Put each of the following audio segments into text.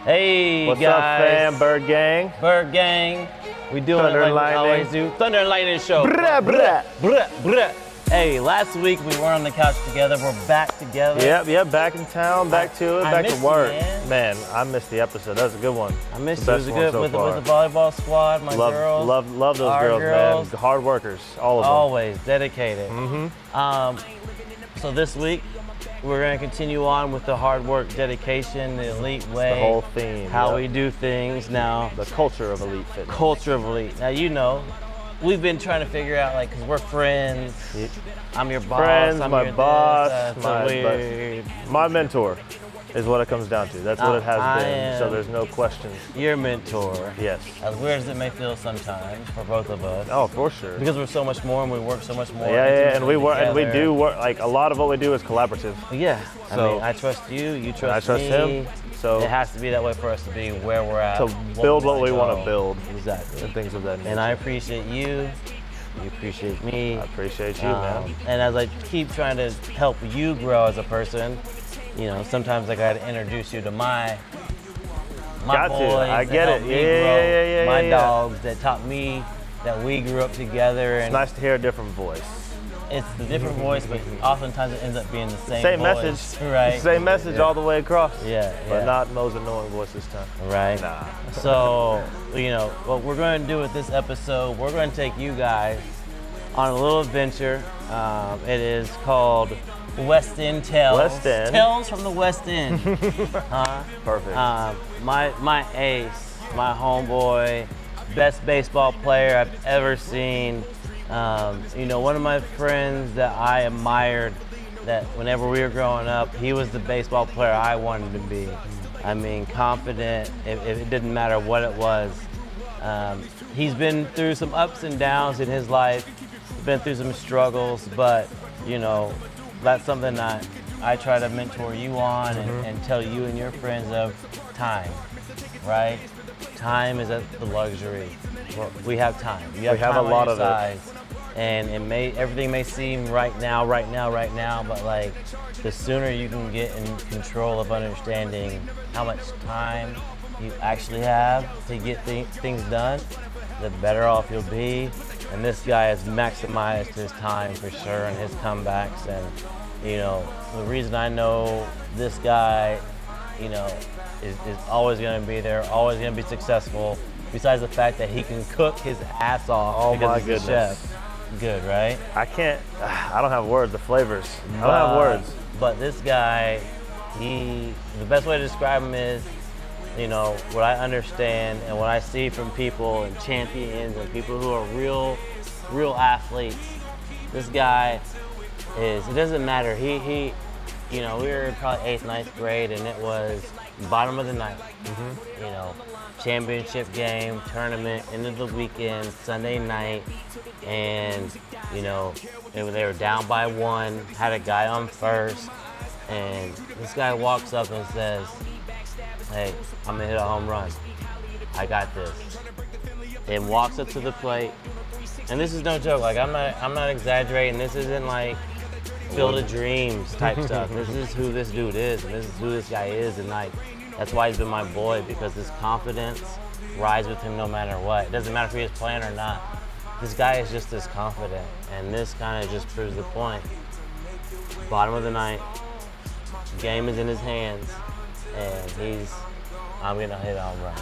Hey, What's guys. up, fam? Bird Gang. Bird Gang. We doing Thunder it and like we Lightning. always do. Thunder and Lightning show. Brah, brah. Brah, brah. Hey, last week we weren't on the couch together. We're back together. Yep, back in town, back to it, I back to missed you, work. man. I missed the episode. That was a good one. I missed The you. It was best good one so with far. the volleyball squad, my girls. Love those our girls, man. Hard workers, all of them. Always dedicated. So this week, we're going to continue on with the hard work, dedication, the elite way. The whole theme. How yep. we do things now. The culture of elite fitness. Culture of elite. Now, you know, we've been trying to figure out, like, because we're friends. Yep. I'm your boss. Friends, I'm my your boss, this, my, weird. my mentor is what it comes down to. That's what it has I been. am So there's no question. Your mentor. Yes. As weird as it may feel sometimes for both of us. Oh, for sure. Because we're so much more and we work so much more. Yeah, and we work, and we together. do work. Like a lot of what we do is collaborative. Yeah. I So- mean, I trust you. You trust me. I trust him. So it has to be that way for us to be where we're at. to build what we want go. to build Exactly. and things of that nature. And I appreciate you. You appreciate me. I appreciate you, man. And as I keep trying to help you grow as a person, you know, sometimes I got to introduce you to my Got to. boys. I that get helped it. me Yeah, grow, yeah, my yeah. dogs that taught me that we grew up together. It's And nice to hear a different voice. it's the different voice, but oftentimes it ends up being the same Same voice, message. right? Same message Yeah. all the way across. Yeah, But yeah. not Mo's annoying voice this time. Right. Nah. So, you know, what we're going to do with this episode, we're going to take you guys on a little adventure. It is called West End Tales. West End. Tales from the West End. Perfect. My ace, my homeboy, best baseball player I've ever seen. You know, one of my friends that I admired, that whenever we were growing up, he was the baseball player I wanted to be. I mean, confident, if it didn't matter what it was. He's been through some ups and downs in his life, been through some struggles, but, you know, that's something that I try to mentor you on and tell you and your friends of time, right? Time is the luxury. Well, we have time. You We have time a lot on of your it. sides, and everything may seem right now, but like the sooner you can get in control of understanding how much time you actually have to get things done, the better off you'll be. And this guy has maximized his time for sure and his comebacks. And, you know, the reason I know this guy, you know, is always going to be there, always going to be successful, besides the fact that he can cook his ass off. Oh because my he's a goodness. chef. Good, right? I don't have words, the flavors. I don't have words. But this guy, the best way to describe him is, you know, what I understand and what I see from people and champions and people who are real athletes. This guy it doesn't matter. He you know, we were in probably 8th, 9th grade and it was bottom of the ninth. You know, championship game, tournament, end of the weekend, Sunday night, and, you know, they were down by 1, had a guy on first, and this guy walks up and says, "Hey, I'm gonna hit a home run. I got this." And walks up to the plate. And this is no joke. Like I'm not exaggerating. This isn't like Field of Dreams type stuff. This is who this dude is, and this is who this guy is. And like that's why he's been my boy, because his confidence rides with him no matter what. It doesn't matter if he is playing or not. This guy is just as confident, and this kind of just proves the point. Bottom of the ninth, game is in his hands. And I'm gonna hit a home run.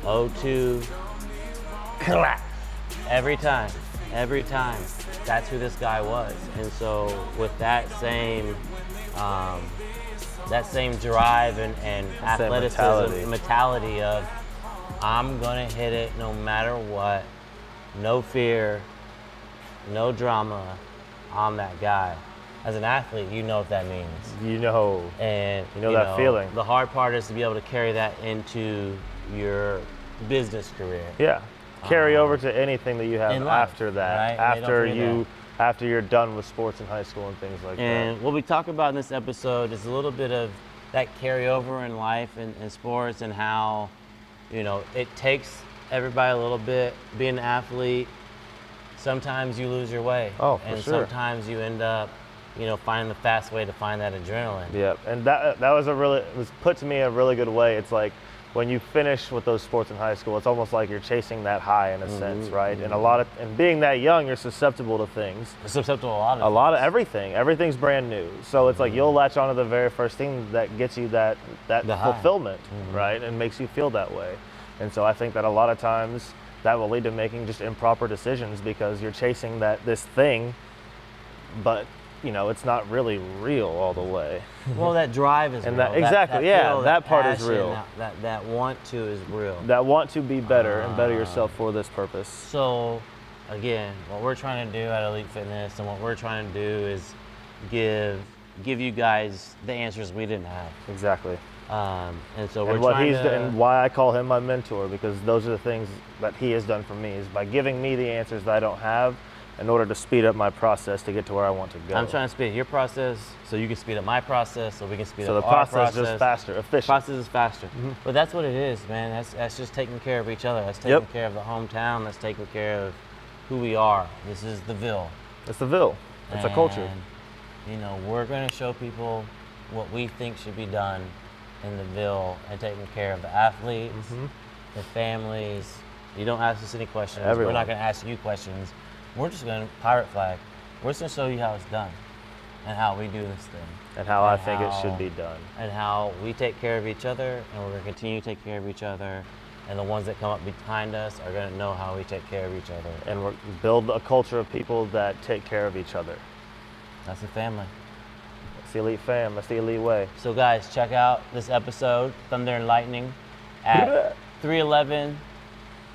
0-2, clap. Every time. That's who this guy was. And so with that same drive and athleticism, mentality of I'm gonna hit it no matter what, no fear, no drama, I'm that guy. As an athlete, you know what that means. You know. And you know that feeling. The hard part is to be able to carry that into your business career. Yeah. Carry over to anything that you have in life, after that. Right? After you're done with sports in high school and things like that. And what we talk about in this episode is a little bit of that carryover in life and sports, and how, you know, it takes everybody a little bit. Being an athlete, sometimes you lose your way. Oh, for and sure. sometimes you end up finding the fast way to find that adrenaline. Yeah, and that it was put to me a really good way. It's like when you finish with those sports in high school, it's almost like you're chasing that high in a sense, right? And and being that young, you're susceptible to things. Susceptible to a lot of everything. Everything's brand new. So it's like you'll latch onto the very first thing that gets you that fulfillment, right? And makes you feel that way. And so I think that a lot of times that will lead to making just improper decisions because you're chasing this thing, but it's not really real all the way. Well, that drive is and real. That part is real. That want to is real. That want to be better and better yourself for this purpose. So, again, what we're trying to do at Elite Fitness and what we're trying to do is give you guys the answers we didn't have. Exactly. And so and why I call him my mentor, because those are the things that he has done for me, is by giving me the answers that I don't have in order to speed up my process to get to where I want to go. I'm trying to speed up your process so you can speed up my process so we can speed up our process. So the process is just faster, efficient. The process is faster. But that's what it is, man. That's just taking care of each other. That's taking care of the hometown. That's taking care of who we are. This is the Ville. It's the Ville. It's a culture. We're going to show people what we think should be done in the Ville and taking care of the athletes, the families. You don't ask us any questions. Everyone. We're not going to ask you questions. We're just going to pirate flag. We're just going to show you how it's done and how we do this thing. And how I think it should be done. And how we take care of each other, and we're going to continue to take care of each other. And the ones that come up behind us are going to know how we take care of each other. And we're build a culture of people that take care of each other. That's the family. That's the Elite fam. That's the Elite way. So guys, check out this episode, Thunder and Lightning, at 311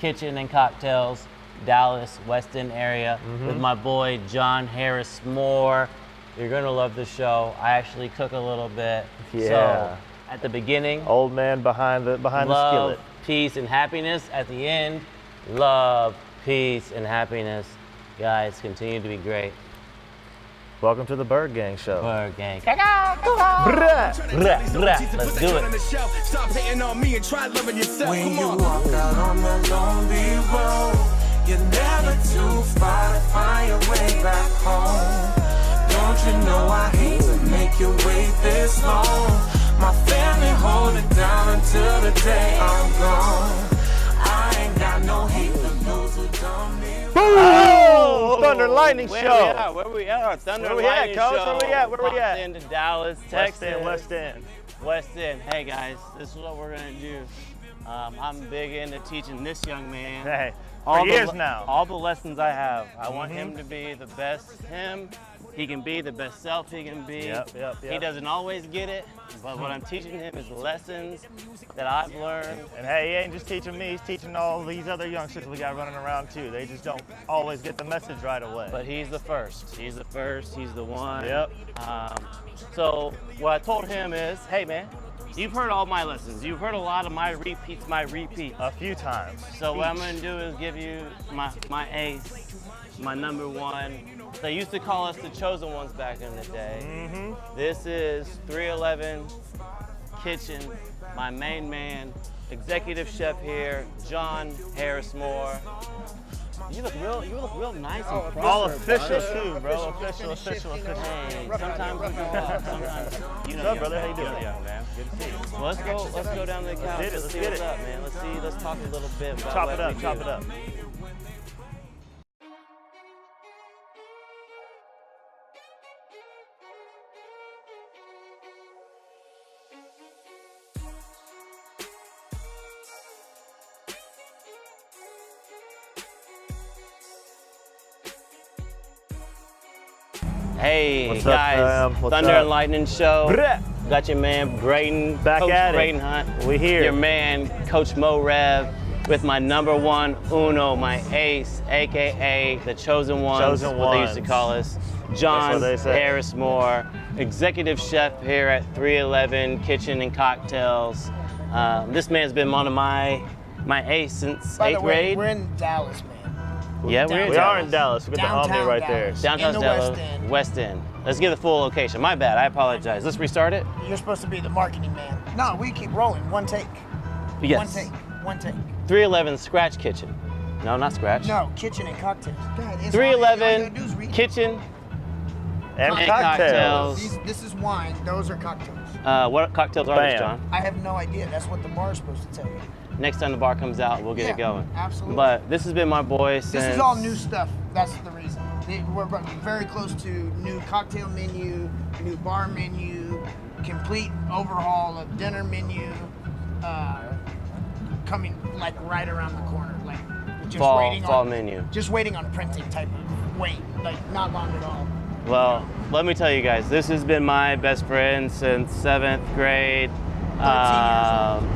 Kitchen and Cocktails, Dallas, West End area, with my boy John Harris Moore. You're gonna love the show. I actually cook a little bit. Yeah. So at the beginning, old man behind the skillet. Peace and happiness. At the end, love, peace, and happiness. Guys, continue to be great. Welcome to the Bird Gang Show. Bird Gang. Let's do it. When you walk out on the lonely road, you're never too far to find your way back home. Don't you know I hate to make you wait this long? My family hold it down until the day I'm gone. I ain't got no hate for those who don't need. Oh, Thunder and Lightning Show. Where we at? Thunder and Lightning Coach? Show. Where we at? Into Dallas, Texas. West End. West End. Hey guys, this is what we're gonna do. I'm big into teaching this young man. Hey, for years now. All the lessons I have. I want him to be the best him. He can be the best self he can be. Yep. He doesn't always get it, but what I'm teaching him is lessons that I've learned. And hey, he ain't just teaching me, he's teaching all these other youngsters we got running around too. They just don't always get the message right away. But he's the first. He's the first. He's the one. Yep. So what I told him is, hey man, you've heard all my lessons. You've heard a lot of my repeats. A few times. So what I'm going to do is give you my ace, my number one. They used to call us the chosen ones back in the day. This is 311 Kitchen, my main man, executive chef here, John Harris Moore. You look real nice and proper. All official too, bro. Official. Hey, sometimes we go off. Sometimes What's up, brother? How you doing? Young man. Good to see you. Well, let's go down to the couch. Let's see what's up, man. Let's talk a little bit about Chop it up. Hey What's guys, up, fam? What's Thunder up? and Lightning Show. Got your man Bradon, Back Coach at it. Bradon Hunt. We here. Your man Coach Mo Rev with my number one uno, my ace, aka the chosen ones, what they used to call us. John Harris Moore, executive chef here at 311 Kitchen and Cocktails. This man's been one of my ace since 8th grade. We're in Dallas, man. Yeah, We are in Dallas. We got the Omni right there. Downtown in the Dallas, West End. West End. Let's get the full location. My bad, I apologize. Let's restart it. You're supposed to be the marketing man. No, we keep rolling. One take. Yes. One take. 311 Scratch Kitchen. No, not Scratch. No, Kitchen and Cocktails. God, it's 311 all you gotta do is read. Kitchen And And cocktails. This is wine. Those are cocktails. What cocktails are these, Bam. John? I have no idea. That's what the bar is supposed to tell you. Next time the bar comes out, we'll get it going. Absolutely. But this has been my boy since... This is all new stuff. That's the reason. We're very close to new cocktail menu, new bar menu, complete overhaul of dinner menu, coming like right around the corner. Like just fall menu. Just waiting on printing type of wait. Like not long at all. Well, let me tell you guys, this has been my best friend since 7th grade.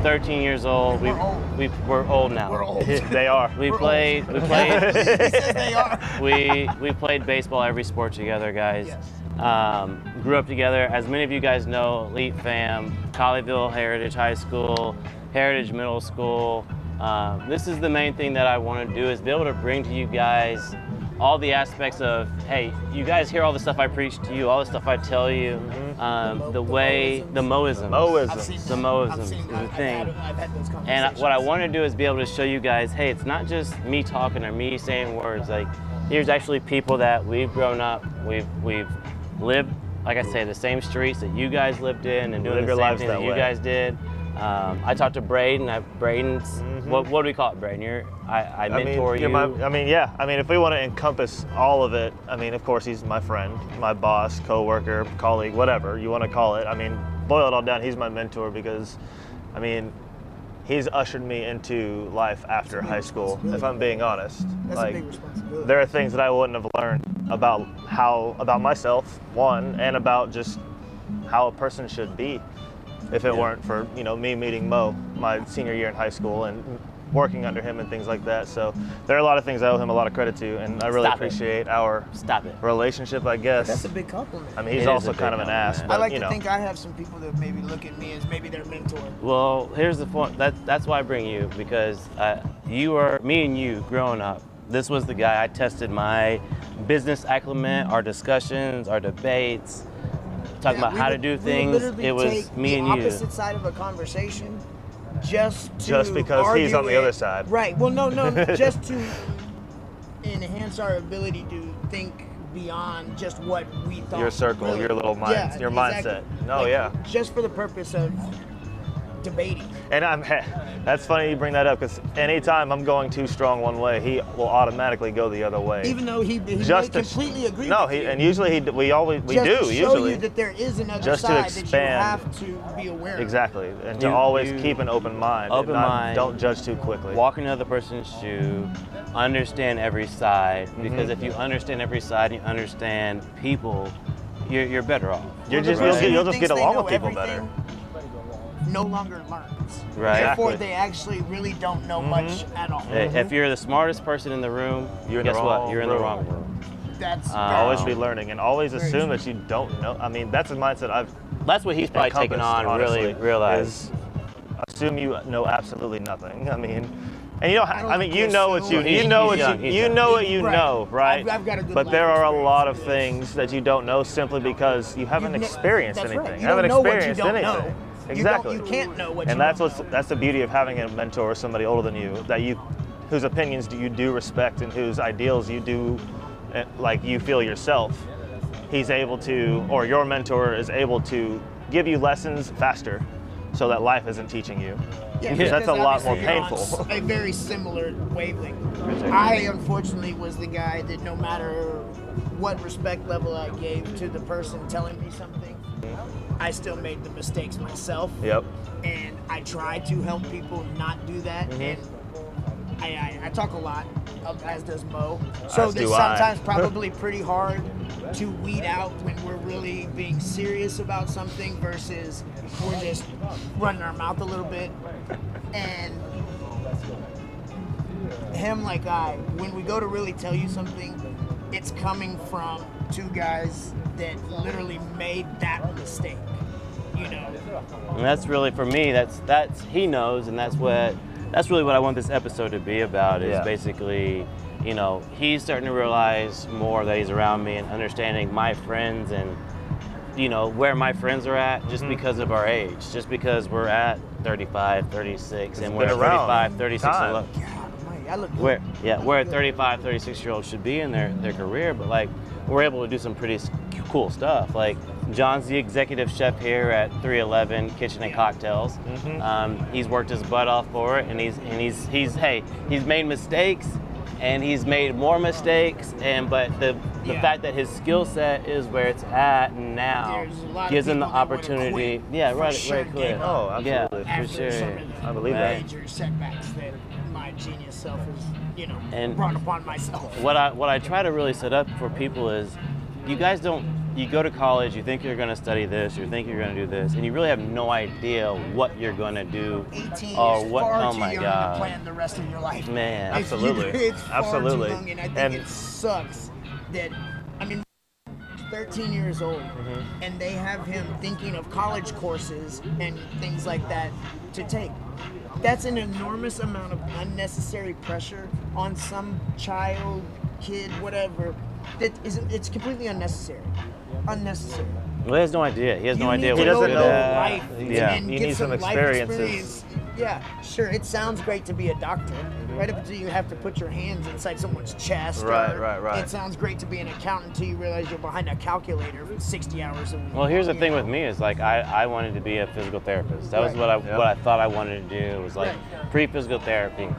13 years old. We're old. We're old now. We're old. They are. We We're played. old. He says they are. We played baseball, every sport together, guys. Yes. Grew up together. As many of you guys know, Elite Fam, Colleyville Heritage High School, Heritage Middle School. This is the main thing that I want to do, is be able to bring to you guys all the aspects of, hey, you guys hear all the stuff I preach to you, all the stuff I tell you, the Moisms. I've seen The that. Moisms I've is seen the that. thing. I've had those conversations. And what I want to do is be able to show you guys, hey, it's not just me talking or me saying words. Like, here's actually people that we've grown up, we've lived, like I say, the same streets that you guys lived in and doing Live the your same lives thing that that you way. guys did. I talked to Bradon. Bradon's, what do we call it, Bradon? I mentor you. If we want to encompass all of it, of course, he's my friend, my boss, coworker, colleague, whatever you want to call it. Boil it all down, he's my mentor because, he's ushered me into life after high school, if I'm being honest. That's a big responsibility. There are things that I wouldn't have learned about myself, one, and about just how a person should be if it weren't for, me meeting Mo my senior year in high school and working under him and things like that. So there are a lot of things I owe him a lot of credit to, and I really appreciate our relationship, I guess. That's a big compliment. He's also kind of an ass, but I like to think I have some people that maybe look at me as maybe their mentor. Well, here's the point. That's why I bring you, because me and you growing up, this was the guy I tested my business acumen, our discussions, our debates, talking about how to do things. It was me and you. The opposite side of a conversation, just because he's on the other side. Right. Well, no, just to enhance our ability to think beyond just what we thought. Your circle, really, your little mind, your mindset. Just for the purpose of debating. And that's funny you bring that up, because anytime I'm going too strong one way, he will automatically go the other way. Even though he just may completely agree no, with you. and usually we do show you that there is another just to side expand. that you have to be aware of. Exactly, and to always keep an open mind. Don't judge too quickly. Walk in another person's shoe, understand every side, because if you understand every side and you understand people, you're better off. You'll just get along with people better. No longer learns. Right. Therefore, Exactly. they actually really don't know much at all. If you're the smartest person in the room, guess what? You're in the wrong room. That's always be learning and always assume that you don't know. That's a mindset That's what he's probably taken on and really realized. Assume you know absolutely nothing. And you know what you know, right? I've got a good but there life are a experience lot of with things that you don't know simply because you haven't experienced that's anything. Right. You haven't don't know what you experienced don't anything. know. Exactly. You can't know what and you that's don't know. that's the beauty of having a mentor or somebody older than you, whose opinions you do respect and whose ideals you do you feel yourself. He's able to, or your mentor is able to give you lessons faster so that life isn't teaching you. Yeah, because that's a lot more obviously you're on painful. A very similar wavelength. I unfortunately was the guy that no matter what respect level I gave to the person telling me something, I still made the mistakes myself. Yep. And I try to help people not do that. And I talk a lot, as does Mo. So it's sometimes probably pretty hard to weed out when we're really being serious about something versus we're just running our mouth a little bit. And him like when we go to really tell you something, it's coming from two guys that literally made that mistake. And that's really, for me, that's he knows, and that's really what I want this episode to be about, is basically, he's starting to realize more that he's around me and understanding my friends and, where my friends are at just because of our age, just because we're at 35, 36, and we're 35, 36 and low. I look good. Where 35, 36-year-olds should be in their career, but we're able to do some pretty cool stuff. Like John's the executive chef here at 311 Kitchen and Cocktails. He's worked his butt off for it, and he's made mistakes, and he's made more mistakes, but the fact that his skill set is where it's at now gives him the opportunity. Yeah, right, clear. Oh, absolutely. Yeah, for sure. I believe that. Major setbacks that my genius self has, And brought upon myself. What I try to really set up for people is, you guys you go to college, you think you're going to study this, you think you're going to do this, and you really have no idea what you're going to do 18 or is what. far Oh too my young God, to plan the rest of your life. man, Absolutely. It's far Absolutely. too young, and I think it sucks that, 13 years old, and they have him thinking of college courses and things like that to take. That's an enormous amount of unnecessary pressure on some child, kid, whatever. It's completely unnecessary. Unnecessary. Well, he has no idea. He has no idea You what need to he's go good live at. life Yeah. and You get need some life experiences. experience. Yeah, sure. It sounds great to be a doctor, right up until you have to put your hands inside someone's chest. Right, or right. It sounds great to be an accountant until you realize you're behind a calculator for 60 hours a week. Well, here's the thing with me is like I wanted to be a physical therapist. That was what I thought I wanted to do. It was like pre-physical therapy.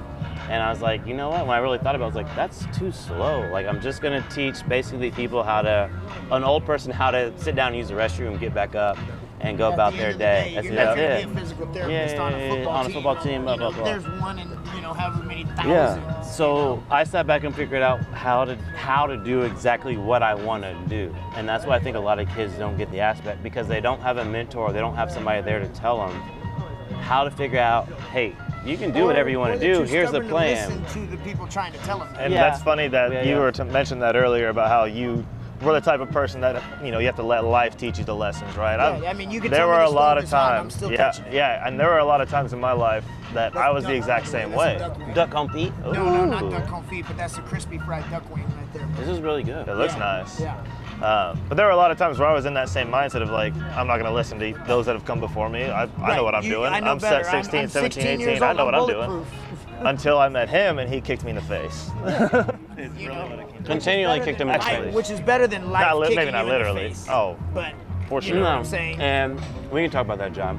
And I was like, you know what? When I really thought about it, I was like, that's too slow. Like, I'm just gonna teach basically people an old person how to sit down and use the restroom, get back up, and go about their day. You're That's not it. gonna be a physical therapist on a football team. Blah, blah, blah. There's one in however many thousands. Yeah. So I sat back and figured out how to do exactly what I want to do, and that's why I think a lot of kids don't get the aspect, because they don't have a mentor, they don't have somebody there to tell them how to figure out, hey, you can do whatever you want to do. Here's the plan. Listen to the people trying to tell them. And that's funny that you were to mention that earlier about how you were the type of person that you have to let life teach you the lessons, right? You can there tell were me a to lot slow of this down, I'm times, still catching it. and there were a lot of times in my life that I was the exact same way. Duck confit. No, not duck confit, but that's a crispy fried duck wing right there. This is really good. It looks nice. Yeah. But there were a lot of times where I was in that same mindset of like, I'm not going to listen to those that have come before me. I know what I'm doing. I'm set better. 16, I'm 17, 16 years 18. I know old, what I'm I'm doing. Until I met him and he kicked me in the face. Continually kicked him in the face. Which is better than life kicking maybe not you literally. in the face. Oh, but for sure. you know what I'm saying? And we can talk about that, John.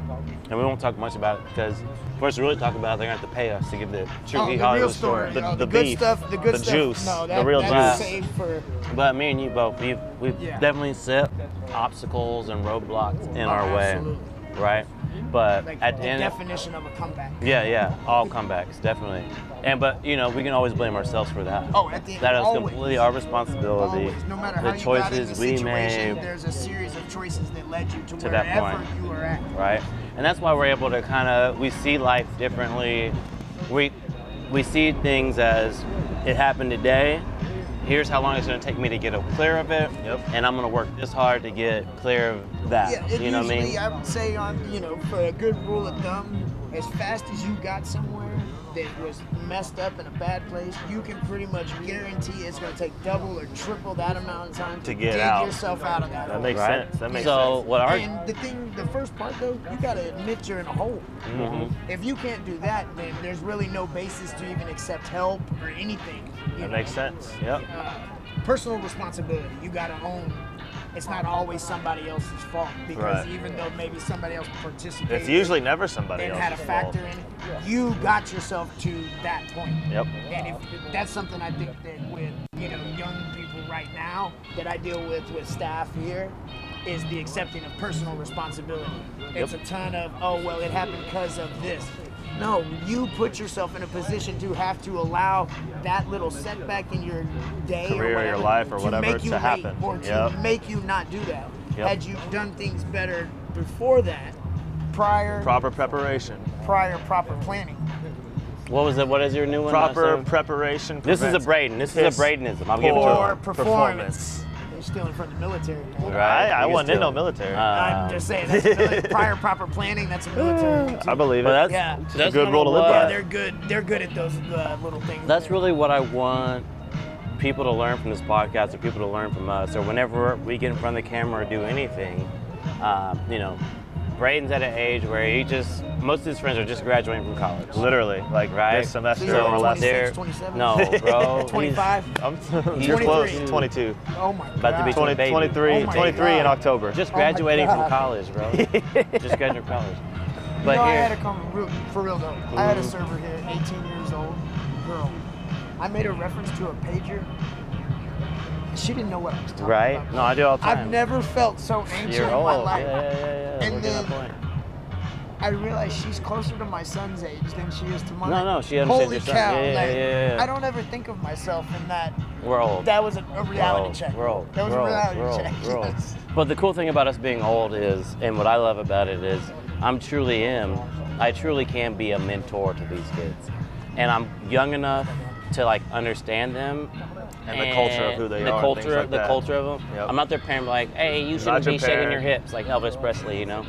And we won't talk much about it because for us to really talk about it, they're going to have to pay us to give the true the Hollywood real story. story. The good beef, stuff, the good the stuff. juice, No, the real that's juice. saved for. But me and you both, we've definitely set obstacles and roadblocks in our way, absolutely. right? But Like at the the end, definition of a comeback. all comebacks, definitely. But we can always blame ourselves for that. Oh, at the end, that is always. completely our responsibility. Always. No matter the how you got in the choices we situation, made, there's a series of choices that led you to that wherever point. you were at. right? And that's why we're able to we see life differently. We see things as it happened today. Here's how long it's going to take me to get clear of it, and I'm going to work this hard to get clear of that. Yeah, you know what I mean? I would say for a good rule of thumb, as fast as you got somewhere that was messed up in a bad place, you can pretty much guarantee it's going to take double or triple that amount of time to get dig out. yourself out of that. That makes Right. sense. That makes So sense. what our And the first part though, you got to admit you're in a hole. If you can't do that, then there's really no basis to even accept help or anything. That makes sense. Yep. Personal responsibility. You got to own. It's not always somebody else's fault because Right. even though maybe somebody else participated, It's usually never somebody and else's had a factor fault. in it, you got yourself to that point. Yep. And if that's something I think that with young people right now that I deal with staff here is the accepting of personal responsibility. It's a ton of it happened because of this. No, you put yourself in a position to have to allow that little setback in your day Career, or whatever, your life, or to whatever make you to wait happen. or to Yep. make you not do that. Yep. Had you done things better before that, prior Proper preparation. proper planning. what was it? What is your new one? Proper Sam? preparation. This is a Braden. This is a Bradenism. I'll give it to Poor him. performance. You're stealing from the military. Man. Right. I You wasn't in still- no military. I'm just saying, that's prior proper planning, that's a military. I believe it. But that's, Yeah. that's a good kinda rule to live what- by. Yeah, they're good. They're good at those little things. That's there. really what I want people to learn from this podcast, or people to learn from us, or whenever we get in front of the camera or do anything. Braden's at an age where most of his friends are just graduating from college. Literally, like right? this semester So or less. 26, 27? No, bro. 25? You're close. 23. 22. Oh my God. About to be 23, Oh my 23 in God. October. Just Oh my graduating from God. college, bro. Just graduating from college. But I here, had a for real though. I had a server here, 18 years old, girl. I made a reference to a pager. She didn't know what I was talking right? about. No, I do all the time. I've never felt so ancient You're in old. my life. Yeah. And We're getting then- that point. I realized she's closer to my son's age than she is to mine. No, she understands Holy your son. cow! Yeah. I don't ever think of myself in that. We're old. That was a reality check. We're old. That was We're a old. reality We're old. check. We're old. Yes. But the cool thing about us being old is, and what I love about it is, I truly can be a mentor to these kids. And I'm young enough to like understand them. And the culture of who they are and things like the that. culture of them. Yep. I'm not their parent like, hey, you Not shouldn't your be shaking parent. your hips like Elvis Presley, you know?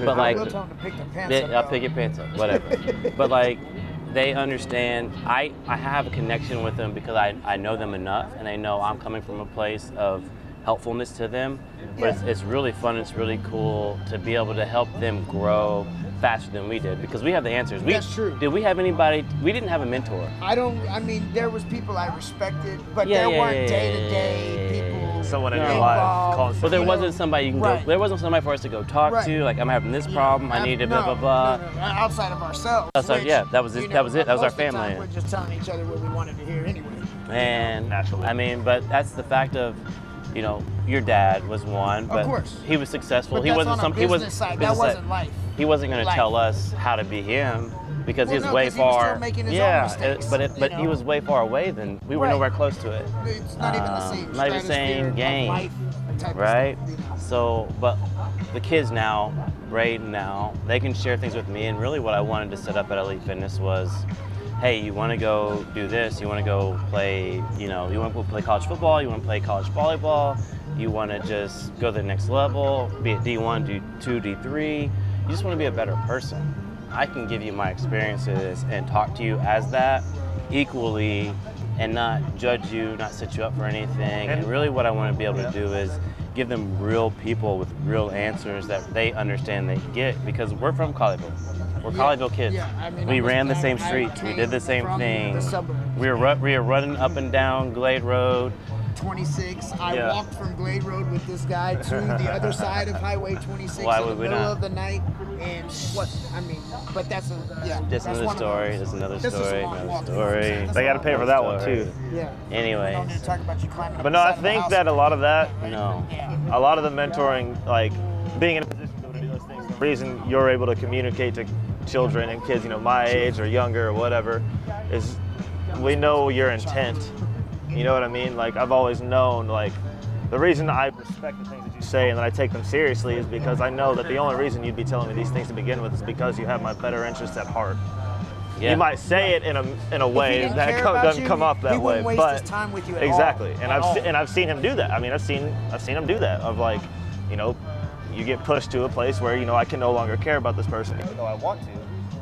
But like, We'll tell them to pick their pants up. I'll though. pick your pants up, whatever. But like, they understand. I have a connection with them because I know them enough, and they know I'm coming from a place of helpfulness to them. But it's really fun. It's really cool to be able to help them grow faster than we did because we have the answers. That's true. Did we have anybody? We didn't have a mentor. I mean, there was people I respected, but Yeah, there yeah, weren't yeah, day-to-day people. Someone in No. your life involved. constantly. But there You wasn't know, somebody you can right. go. There wasn't somebody for us to go talk Right. to. Like I'm having this problem. I need to blah No, blah blah. no, outside of ourselves. Outside- which, yeah, that was it- you know, that was it. That was our most of the time family. We're just telling each other what we wanted to hear anyway. And Naturally. I mean, but that's the fact of, you know, your dad was one, but course. he was successful. But he that's wasn't on a some. He business was side. business That wasn't life. He wasn't going to Life. tell us how to be him because Well, he's no, way 'cause he was far. still making his own yeah, mistakes, but you he know? was way far away than we were Right. nowhere close to it. It's not even the same. Not even stratosphere same of game, life type of right? stuff, you know. So, but the kids now, Braden now, they can share things with me. And really, what I wanted to set up at Elite Fitness was, hey, you want to go do this? You want to go play? You know, you want to play college football? You want to play college volleyball? You want to just go to the next level, be it D1, D2, D3. You just want to be a better person. I can give you my experiences and talk to you as that equally and not judge you, not set you up for anything. And really what I want to be able to do is give them real people with real answers that they understand they get because we're from Colleyville. We're Colleyville kids. Yeah, I mean, we I was ran the down- same I streets. We came did the same from thing. the suburbs. We were running up and down Glade Road. 26. I Yeah. walked from Glade Road with this guy to the other side of Highway 26 Why in the would we middle not? of the night. And but that's That's that's another one of story. those. That's another This is a story. long Another walk. story. That's They a got to long pay for walk. that one too. Yeah. Anyways. We don't need to talk about you climbing up But the no, I side of the think house. that a lot of that, No. Yeah. a lot of the mentoring, like being in a position to do those things, the reason you're able to communicate to children and kids, you know, my age or younger or whatever, is we know your intent. You know what I mean? Like I've always known, like the reason I respect the things that you say and that I take them seriously is because I know that the only reason you'd be telling me these things to begin with is because you have my better interests at heart. Yeah. You might say it in a way didn't that care about doesn't you, come up he that way, wouldn't waste but his time with you at exactly. all. And At all. I've seen him do that. I mean, I've seen him do that. Of like, you know, you get pushed to a place where you know I can no longer care about this person, even though I want to.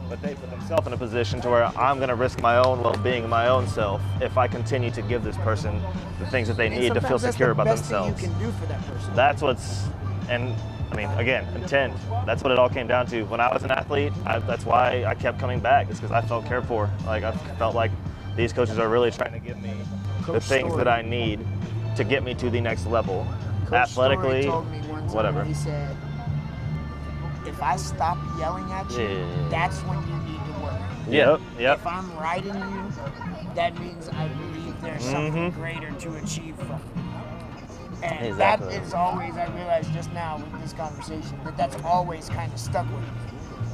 But they put themselves in a position to where I'm going to risk my own well-being and my own self if I continue to give this person the things that they And need to feel sometimes that's secure the about best thing themselves. you can do for that person. That's what's, and I mean, again, intent. That's what it all came down to. When I was an athlete, that's why I kept coming back. It's because I felt cared for. Like I felt like these coaches are really trying to give me the Coach things Story. that I need to get me to the next level, Coach athletically, Story told me one time, whatever. He said, if I stop yelling at you, Yeah. that's when you need to work. Yep. If I'm riding you, that means I believe there's something greater to achieve from you. And Exactly. that is always, I realized just now with this conversation, that's always kind of stuck with me.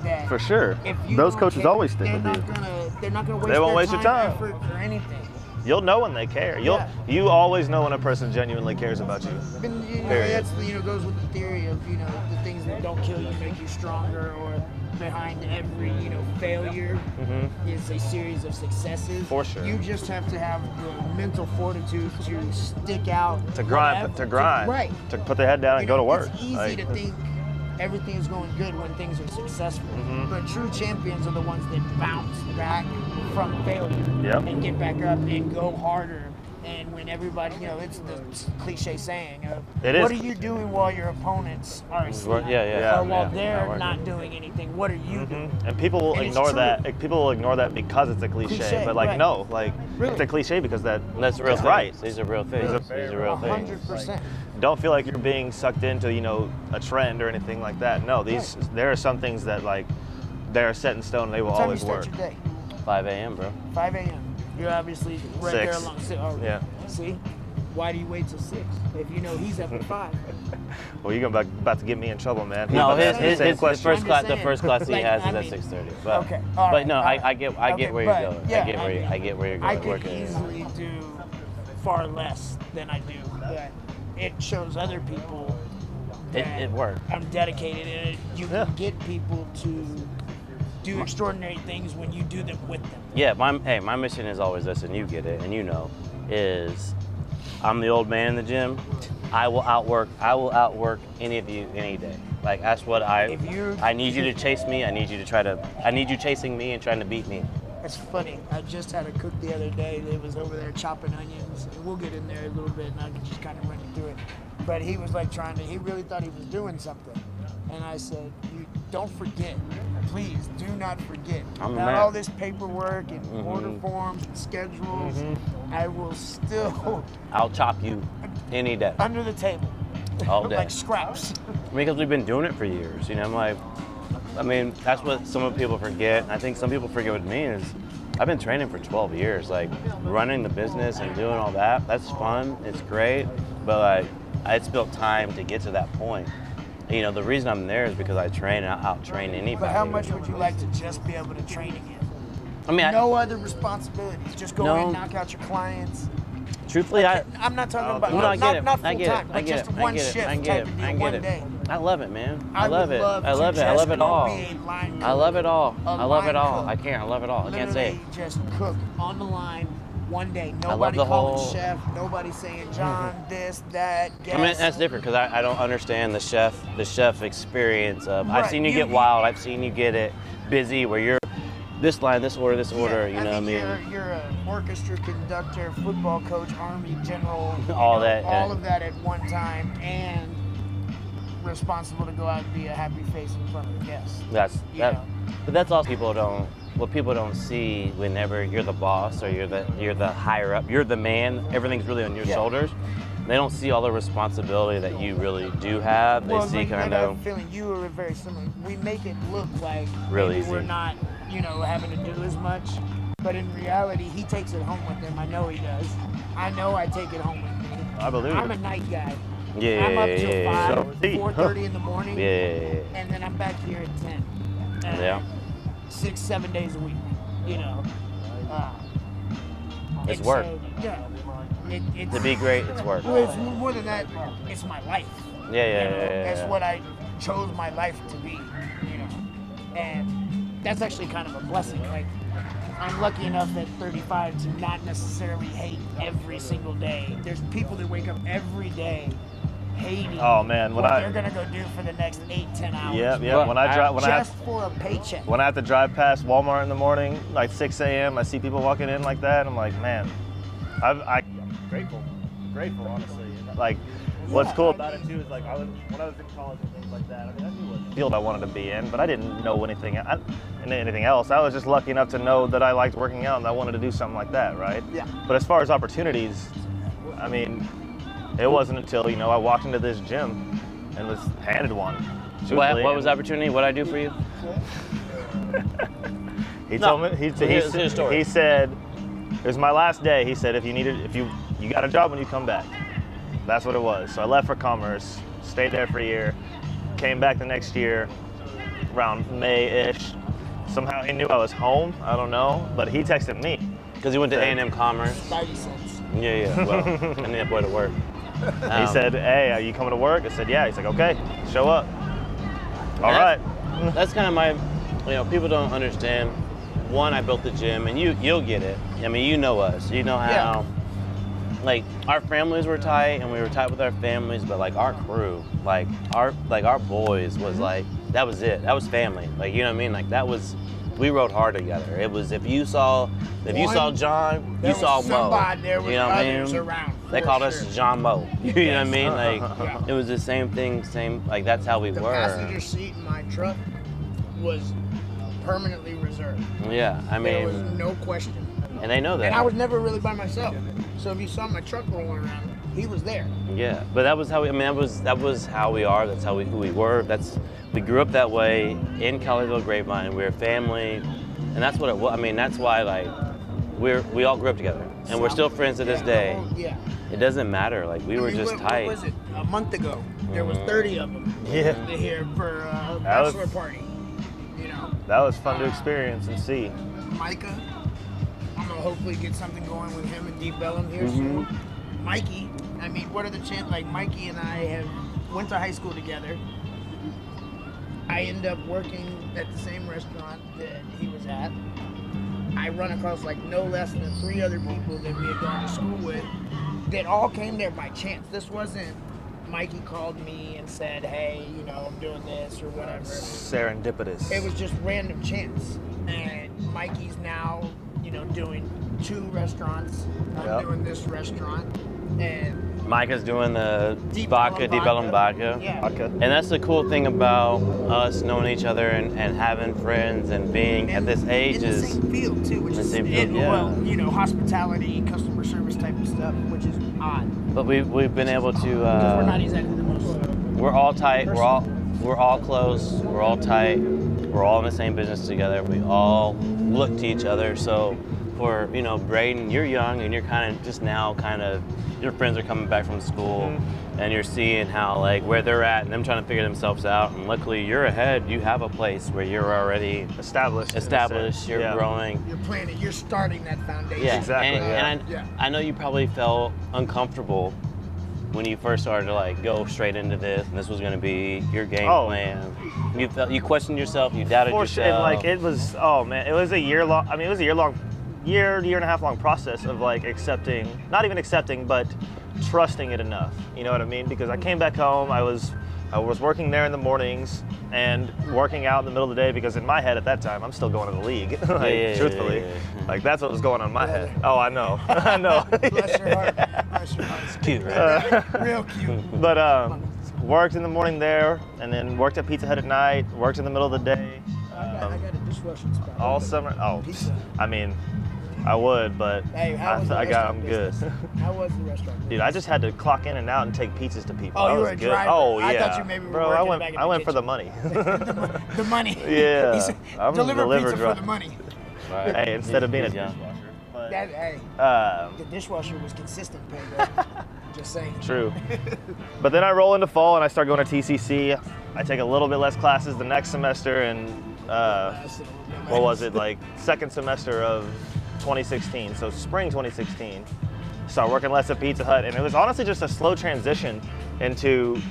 That For sure. if you Those don't coaches care, always stick with they're you. They're not gonna waste They won't their waste your time. effort, or anything. You'll know when they care. Yeah. You always know when a person genuinely cares about you. And, you know, Period. that's goes with the theory of the things that don't kill you make you stronger, or behind every failure is a series of successes. For sure. You just have to have the mental fortitude to stick out, To grind, right? to put their head down and go to work. It's easy Like, to think everything is going good when things are successful, but true champions are the ones that bounce back from failure Yep. and get back up and go harder And when everybody, it's the cliche saying of, It what is. are you doing while your opponents are asleep? Yeah. Or while they're working. not doing anything, what are you doing? And people will And it's ignore true. that. People will ignore that because it's a cliche. But like, right. no, like Really? it's a cliche because That's a real it's thing. right. These are real things. These are real things. 100%. Don't feel like you're being sucked into, a trend or anything like that. No, there are some things that like they're set in stone. They will What time you always start work. your day? 5 a.m., bro. 5 a.m. You're obviously right there 6. along. Yeah. See? Why do you wait till 6 if you know he's up at 5? Well, you're about to get me in trouble, man. No, He's about to ask me the his same question. first class, I'm the just first class he saying. has Like, is I at mean- 6:30. But, Okay, all but right, no, all right. I get where you're but, going. yeah, I get where you're going. I could working. easily do far less than I do, but it shows other people that It worked. I'm dedicated, and you can get people to do extraordinary things when you do them with them. Yeah, my mission is always this, and you get it, and is I'm the old man in the gym. I will outwork any of you any day. Like that's what I need you to chase me. I need you chasing me and trying to beat me. It's funny. I just had a cook the other day that was over there chopping onions, and we'll get in there a little bit, and I can just kind of run you through it. But he was like he really thought he was doing something. And I said, you don't forget, please do not forget. I'm the Now man. all this paperwork and order forms and schedules, I will still I'll chop you any day. under the table. All day. Like scraps. Because we've been doing it for years, that's what some people forget. And I think some people forget with me is I've been training for 12 years, like running the business and doing all that. That's fun, it's great, but like it's built time to get to that point. The reason I'm there is because I train and out-train anybody. But how much would you like to just be able to train again? I No other responsibilities. Just go in, knock out your clients. Truthfully, I'm not talking about I get it. not full I get time, it. but I get just it. one I get it. shift I type get of it. deal, I get one it. day. I love it, man. I love would it. love I to love it. I just love it go all. be a line I love it all. a I love it line all. cook. I can't. I love it all. I can't say it. Literally just cook on the line one day. love Nobody the calling whole- chef. Nobody saying John this, that, gas. I mean, that's different because I don't understand the chef experience of. Right. I've seen you get wild. I've seen you get it busy where you're this line, this order, this order. You know what I mean? You're an orchestra conductor, football coach, army general, All that, all yeah. of that at one time, and responsible to go out and be a happy face in front of the guests. But that's all people don't. What people don't see whenever you're the boss or you're the higher up, you're the man. Everything's really on your shoulders. They don't see all the responsibility that you really do have. They see kind I have of. a feeling you are very similar. We make it look like Really maybe we're easy. not, having to do as much, but in reality, he takes it home with him. I know he does. I know I take it home with me. I believe I'm it. a night guy. Yeah, I'm up till yeah, 5, So is he. 4:30 in the morning, Yeah. and then I'm back here at 10. Yeah. 6-7 days a week. It's and work. So, it's To be great, it's work. Well, it's more than that. It's my life. Yeah. That's what I chose my life to be. And that's actually kind of a blessing. Like, I'm lucky enough at 35 to not necessarily hate every single day. There's people that wake up every day hating Oh, man, when what I- they're gonna go do for the next 8-10 hours. Yeah. Well, When I Just for a paycheck. when I have to drive past Walmart in the morning, like 6 a.m., I see people walking in like that. I'm like, man, I'm grateful honestly. Like, what's cool about it too is like when I was in college and things like that. I mean, I knew what field I wanted to be in, but I didn't know anything else. I was just lucky enough to know that I liked working out and I wanted to do something like that, right? Yeah. But as far as opportunities, I mean, it wasn't until I walked into this gym and was handed one. What was the opportunity? What I do for you? He No. told me. Here's the story. He said, "It was my last day." He said, "If you got a job when you come back." That's what it was. So I left for Commerce, stayed there for a year, came back the next year, around May-ish. Somehow he knew I was home. I don't know, but he texted me. Because he went to A&M Commerce. Spidey sense. Yeah. Well, I need a boy to work. He said, "Hey, are you coming to work?" I said, "Yeah." He's like, "Okay, show up." All right. That's kind of my, people don't understand. One, I built the gym, and you'll get it. I mean, you know us. You know how, like, our families were tight, and we were tight with our families, but like our crew, like our boys was like, that was it. That was family. Like, you know what I mean? Like that was we rode hard together. It was if you saw John, you saw Mo. There was you know what I others mean? around. They called us John Mo. You know what I mean? Like Yeah. it was the same thing, like that's how we The were. passenger seat in my truck was permanently reserved. Yeah, I There mean, was no question. and they know that. And I was never really by myself. So if you saw my truck rolling around, he was there. Yeah, but that was how that was how we are. That's who we were. We grew up that way in Colleyville Grapevine. We were family, and that's what it was. I mean, that's why like we all grew up together, and we're still friends to this day. Yeah. It doesn't matter. Like we were just tight. What was it? A month ago, there was 30 of them. Yeah. Here for a That was- bachelor party. You know. That was fun to experience and see. Micah, I'm gonna hopefully get something going with him and Deep Bellum here soon. Mikey, I mean, what are the chances? Like Mikey and I went to high school together. I end up working at the same restaurant that he was at. I run across like no less than 3 other people that we had gone to school with that all came there by chance. This wasn't Mikey called me and said, hey, you know, I'm doing this or whatever. Serendipitous. It was just random chance. And Mikey's now, you know, doing 2 restaurants. I'm doing this restaurant. And Micah's doing the Deep vodka, Deep Bellum vodka. Yeah. Vodka. And that's the cool thing about us knowing each other and having friends and being at this age in the is same field too, which the is same field, yeah. well, you know, hospitality, customer service type of stuff, which is odd. but we've been able to Because we're not exactly the most. we're all tight, we're all close, we're all tight, we're all in the same business together. We all look to each other. So for, you know, Bradon, you're young and you're your friends are coming back from school and you're seeing how like where they're at and them trying to figure themselves out, and luckily you're ahead. You have a place where you're already established. you're growing. You're planning, you're starting that foundation. Yeah, Exactly, And I know you probably felt uncomfortable when you first started to like go straight into this, and this was going to be your game plan. You questioned yourself, you doubted yourself. And like it was, it was a year long. I mean, it was a year and a half long process of like not even accepting, but trusting it enough. You know what I mean? Because I came back home, I was working there in the mornings and working out in the middle of the day, because in my head at that time, I'm still going to the league. Truthfully. Like that's what was going on in my head. Oh, I know. I know. Bless your heart. Bless your heart. It's cute, right? Real cute. But worked in the morning there, and then worked at Pizza Hut at night, worked in the middle of the day. I got a dishwashing spot. All summer. Oh, Pizza. I mean, I would, but Hey, how was the I'm restaurant good. business? How was the restaurant business? Dude, I just had to clock in and out and take pizzas to people. Oh, That you was were a good. driver. Oh, I yeah. thought you maybe were Bro, working back in I the went for the kitchen. money. The money. Yeah, He said, I'm a deliver delivery pizza driver. for the money. Right. Hey, instead of being a Yeah. dishwasher. But, Hey, the dishwasher was consistent pay though. Just saying. true. But then I roll into fall and I start going to TCC. I take a little bit less classes the next semester, and what was it, like second semester of 2016, so spring 2016. Start working less at Pizza Hut, and it was honestly just a slow transition into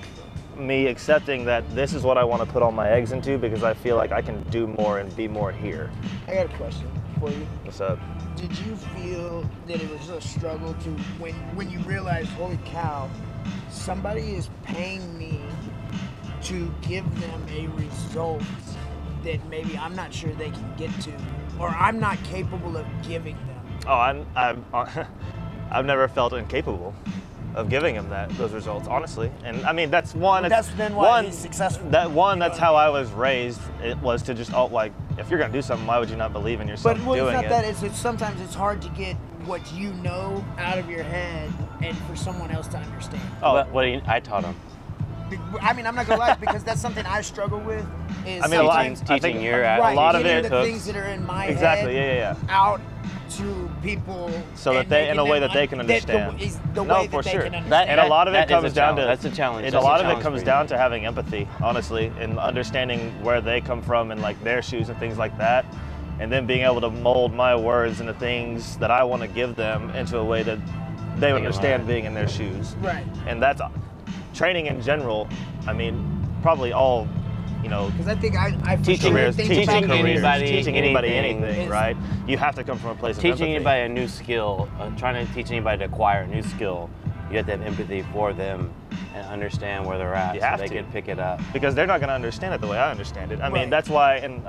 me accepting that this is what I want to put all my eggs into, because I feel like I can do more and be more here. I got a question for you. What's up? Did you feel that it was a struggle to when you realized, holy cow, somebody is paying me to give them a result that maybe I'm not sure they can get to, or I'm not capable of giving them? Oh, I've never felt incapable of giving him those results, honestly. And I mean, that's one. That's then why he's successful. That's how I was raised. It was to just like, if you're gonna do something, why would you not believe in yourself But doing it's not it? that. It's sometimes it's hard to get what you know out of your head and for someone else to understand. Oh, I taught him. I mean, I'm not gonna lie, because that's something I struggle with. Is I mean, a lot- sometimes I think teaching your right, a lot of getting it the hooks. things that are in my Exactly, head yeah. out to people, So that and they, in a making way them that they can understand. The No, way for that sure. they can That- understand. And a lot of it that is comes a down challenge. to That's a challenge. And That's a lot a of it challenge comes for down you. to having empathy, honestly, and understanding where they come from and like their shoes and things like that, and then being able to mold my words into things that I want to give them into a way that they would understand being in their shoes. Right. And that's training in general. I mean, probably all, Because I think I for Teaching sure careers, think teaching about careers, anybody teaching anybody anything anything, is- right? You have to come from a place of Teaching empathy. anybody a new skill, trying to teach anybody to acquire a new skill, you have to have empathy for them and understand where they're at You so have they to. can pick it up. Because they're not going to understand it the way I understand it. I mean, Right. that's why, and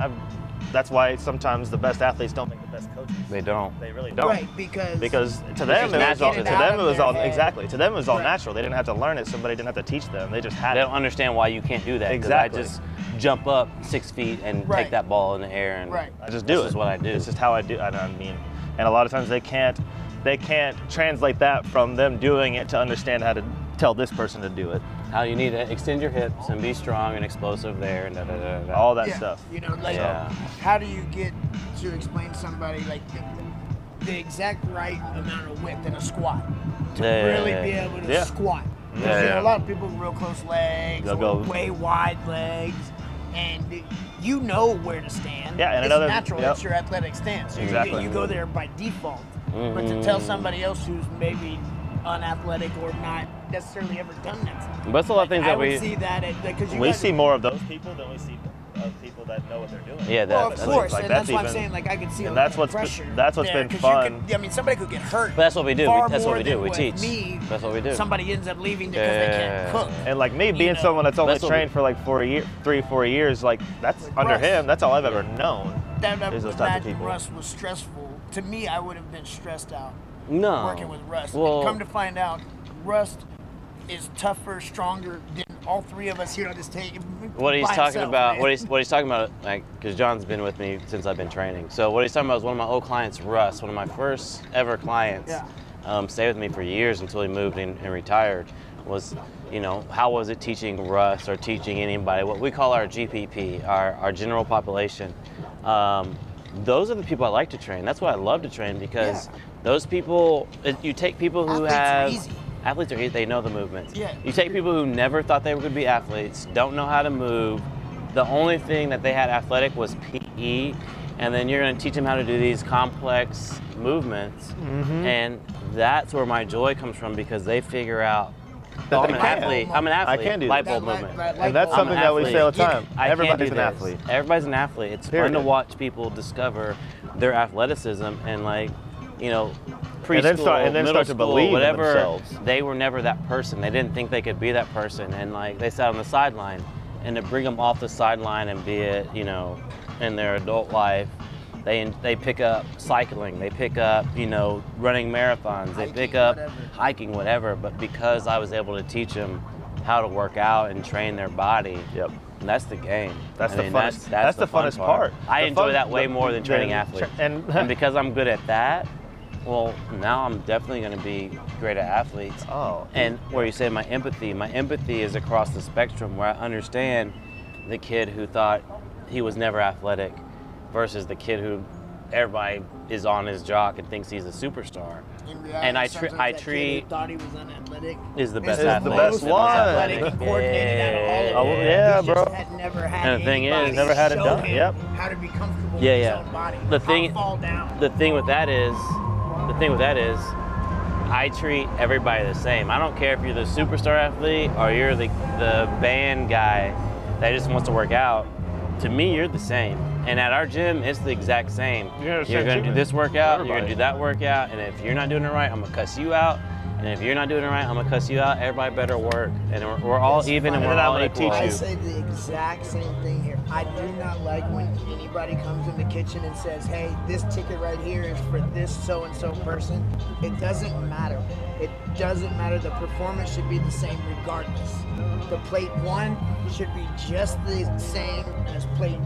that's why sometimes the best athletes don't make the best coaches. They don't. They really don't. Right, because to them it was all exactly. To them it was all Right. natural. They didn't have to learn it. Somebody didn't have to teach them. They just had They it. don't understand why you can't do that. 'Cause Exactly. I just jump up 6 feet and Right. take that ball in the air, and Right. I just do it. This is what I do. It's just how I do. I mean, and a lot of times they can't translate that from them doing it to understand how to tell this person to do it. How you need to extend your hips and be strong and explosive there, and da. All that yeah, stuff. you know, like Yeah. how do you get to explain to somebody like the exact right amount of width in a squat to really be able to Yeah. squat? Because Yeah, you know, yeah. a lot of people with real close legs, They'll or go- way wide legs, and you know where to stand. Yeah, and it's another- natural. yep. It's your athletic stance. Exactly. You go there by default. But to tell somebody else who's maybe unathletic or not necessarily ever done that, But it's a lot of things I that would we see that because you We guys see more of those people than we see of people that know what they're doing. Yeah, Well, that's of course, like, and that's that's what I'm even- saying. Like I could see a and lot that's of what's pressure. that's what's there, been 'cause fun. I mean, somebody could get hurt. But that's what we do. Far That's what more we do. than We with teach. Me, That's what we do. Somebody ends up leaving because they Yeah. can't cook. And like me being know, someone that's only that's what trained for like 3-4 years, like that's Like under Russ. him. That's all I've ever known. That is those types of people. Russ was stressful. To me, I would have been stressed out No. working with Russ. Well, And come to find out, Russ is tougher, stronger than all three of us here on this table. what he's by talking himself, about, man. what he's talking about, like, because John's been with me since I've been training. So what he's talking about is one of my old clients, Russ, one of my first ever clients. Yeah. Stayed with me for years until he moved and retired. Was, you know, how was it teaching Russ or teaching anybody? What we call our GPP, our general population. Those are the people I like to train. That's what I love to train because those people, you take people who Athletes are easy. they know the movements. Yeah. You take people who never thought they were going to be athletes, don't know how to move. The only thing that they had athletic was PE, and then you're going to teach them how to do these complex movements, and that's where my joy comes from because they figure out, That I'm they an can. athlete. I'm an athlete. I can do light that. bulb movement. And that's I'm something an that we say all the athlete. time. I can't Everybody's do an this. athlete. Everybody's an athlete. It's fun to Period. watch people discover their athleticism and, like, you know, preschool, And then start middle to school, believe in whatever. themselves. They were never that person. They didn't think they could be that person, and like they sat on the sideline. And to bring them off the sideline and be it, you know, in their adult life, they pick up cycling, they pick up, you know, running marathons, they pick up hiking, whatever. But because I was able to teach them how to work out and train their body, Yep. that's the game. That's I the mean, funnest. That's the fun funnest part. I The enjoy fun- that way more than training athletes. And because I'm good at that, well, now I'm definitely going to be great at athletes. Oh. And where you say my empathy is across the spectrum, where I understand the kid who thought he was never athletic versus the kid who everybody is on his jock and thinks he's a superstar. In reality, And I sometimes treat that kid who thought he was unathletic is the best the athlete. best the most one. athletic. athletic and coordinated out of all of Oh, it. yeah, He just bro. had never had And the thing is, anybody never had it show done. him Yep. how to be comfortable Yeah, with yeah. his own body. The how thing- to fall down. The thing with that is, I treat everybody the same. I don't care if you're the superstar athlete or you're the band guy that just wants to work out. To me, you're the same. And at our gym, it's the exact same. You're the You're same going to do treatment. this workout, you're Everybody. going to do that workout, and if you're not doing it right, I'm going to cuss you out. And if you're not doing it right, I'm going to cuss you out. Everybody better work. And we're all even and And we're then I'm all gonna equal. teach I you. say the exact same thing here. I do not like when anybody comes in the kitchen and says, hey, this ticket right here is for this so-and-so person. It doesn't matter. It doesn't matter. The performance should be the same regardless. The plate 1 should be just the same as plate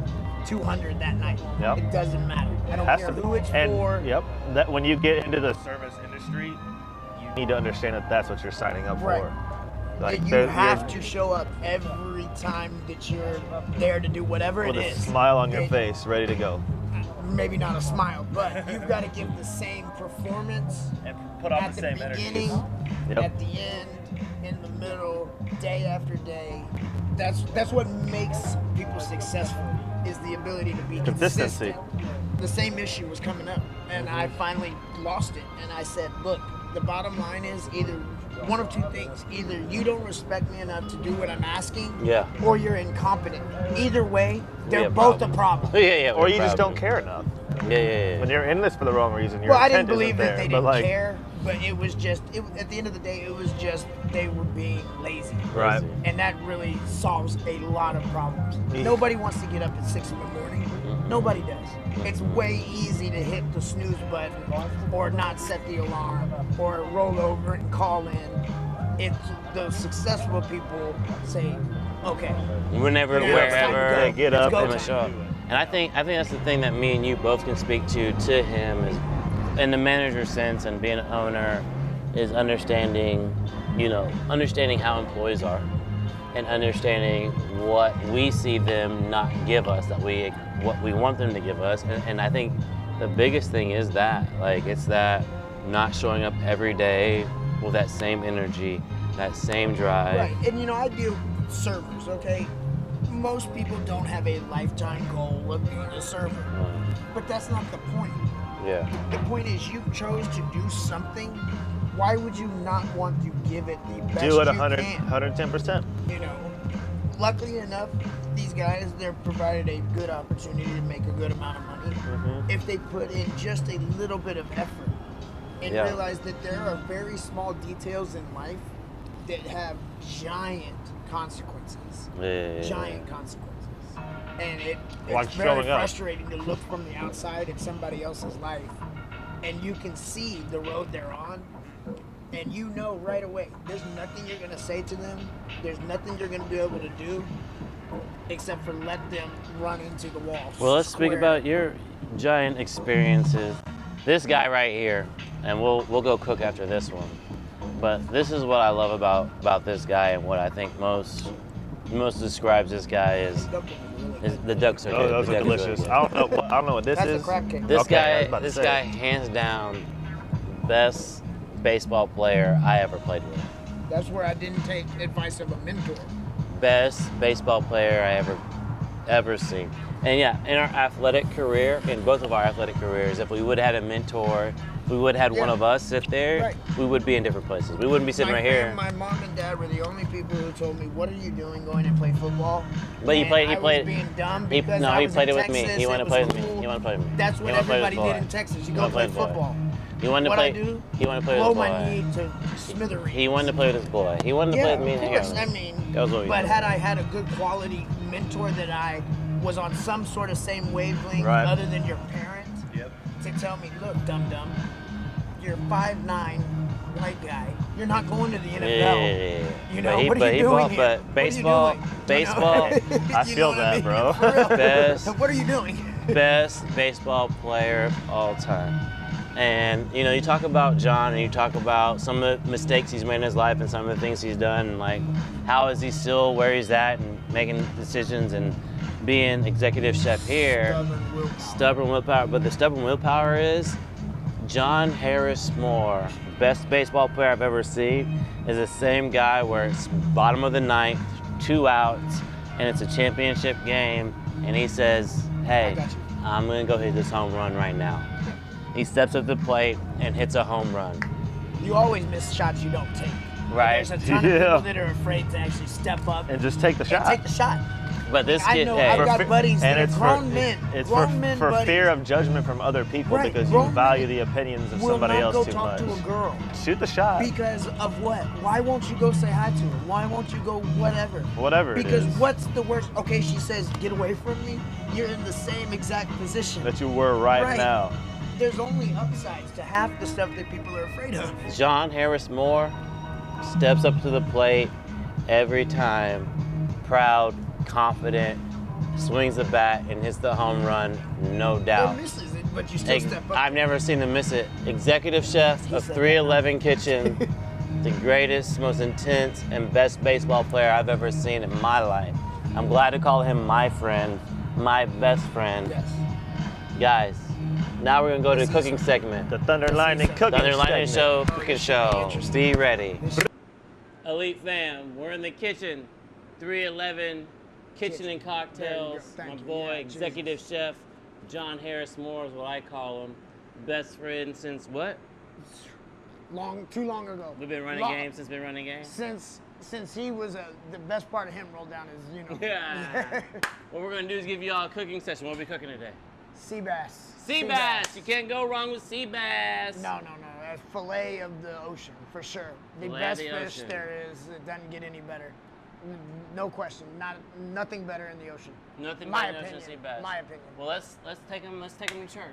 200 that night. Yep. It doesn't matter. I don't Has care to who it's and, for. Yep. That when you get into the service industry, you need to understand that that's what you're signing up Right. for. That you have to show up every time that you're there to do whatever with it a is. smile on your It- face, ready to go. Maybe not a smile, but you've got to give the same performance And put on at the the same energy. beginning, Yep. at the end, in the middle, day after day. That's what makes people successful, is the ability to be Consistency. consistent. The same issue was coming up, and I finally lost it. And I said, look, the bottom line is either one of two things. Either you don't respect me enough to do what I'm asking, Yeah. or you're incompetent. Either way, they're Yeah, both problem. a problem. Yeah. Or you just problem. don't care enough. Yeah. When you're in this for the wrong reason, your Well, I didn't intent isn't believe that there, they but didn't like, care, but it was just, at the end of the day, it was just they were being lazy. Right. And that really solves a lot of problems. Yeah. Nobody wants to get up at 6 in the morning Nobody does. It's way easy to hit the snooze button or not set the alarm or roll over and call in. It's the successful people say, okay. Whenever, Yeah, wherever, they get up and show up. And I think that's the thing that me and you both can speak to him is, in the manager sense and being an owner, is understanding how employees are, and understanding what we see them not give us, what we want them to give us. And I think the biggest thing is that, like, it's that not showing up every day with that same energy, that same drive. Right, and I deal with servers, okay? Most people don't have a lifetime goal of being a server, but that's not the point. Yeah. The point is you chose to do something. Why would you not want to give it the best Do it you 100, can? 110%. Luckily enough, these guys, they're provided a good opportunity to make a good amount of money if they put in just a little bit of effort and realize that there are very small details in life that have giant consequences. Giant consequences. And it's very frustrating to look from the outside at somebody else's life, and you can see the road they're on, and you know right away, there's nothing you're going to say to them, there's nothing you're going to be able to do, except for let them run into the wall. Well, let's speak about your giant experiences. This guy right here, and we'll go cook after this one. But this is what I love about this guy, and what I think most describes this guy is the ducks are good. Oh, those are delicious. I don't know what this is. That's a crab cake. This guy, hands down, best baseball player I ever played with. That's where I didn't take advice of a mentor. Best baseball player I ever seen. And yeah, in our athletic career, in both of our athletic careers, if we would have had a mentor, we would have had one of us sit there, we would be in different places. We wouldn't be sitting right here. My mom and dad were the only people who told me, "What are you doing going to play football?" But he played. I was being dumb because I was played in it with me. Texas, He wanted to play with me. He wanted to play with me. That's what everybody did in Texas. You go play football. He wanted to what play. I do? He wanted to play blow with his boy. my knee to smithereens. He wanted to play with his boy. He wanted to play with me. Of course. I mean, but had I had a good quality mentor that I was on some sort of same wavelength, other than your parent, to tell me, look, dum-dum, you're 5'9", white guy. You're not going to the NFL. What are you doing here? But baseball. I feel that, bro. What are you doing? Best baseball player of all time. And you talk about John, and you talk about some of the mistakes he's made in his life and some of the things he's done, and like how is he still where he's at and making decisions and being executive chef here. Stubborn willpower. But the stubborn willpower is John Harris Moore, best baseball player I've ever seen, is the same guy where it's bottom of the ninth, 2 outs, and it's a championship game, and he says, hey, I'm going to go hit this home run right now. He steps up the plate and hits a home run. You always miss shots you don't take. Right. There's a ton of people that are afraid to actually step up and just take the shot. Take the shot. But this kid, I've got buddies that are grown men. It's for fear of judgment from other people, because you value the opinions of somebody else too much. Will not go talk to a girl. Shoot the shot. Because of what? Why won't you go say hi to her? Why won't you go whatever? Whatever it is. Because what's the worst? Okay, she says, get away from me. You're in the same exact position that you were right now. There's only upsides to half the stuff that people are afraid of. John Harris Moore steps up to the plate every time, proud, confident, swings the bat and hits the home run, no doubt. Or misses it, but you still step up. I've never seen him miss it. Executive chef of 311 Kitchen, the greatest, most intense, and best baseball player I've ever seen in my life. I'm glad to call him my friend, my best friend. Yes. Guys, now we're gonna go to the cooking segment. The Thunder Lightning cooking Thunder Lightning segment. Show, cooking show. Be ready. Elite fam, we're in the kitchen. 311 Kitchen and Cocktails. My boy, executive chef John Harris Moore is what I call him. Best friend since what? Too long ago. We've been running games since been running games? Since he was the best part of him rolled down is, Yeah. What we're gonna do is give you all a cooking session. What are we cooking today? Sea bass. Sea bass. You can't go wrong with sea bass. No. Filet of the ocean, for sure. The best fish there is. It doesn't get any better. No question. Nothing better in the ocean. Nothing My better than opinion. sea bass. My opinion. Well, let's take them to church.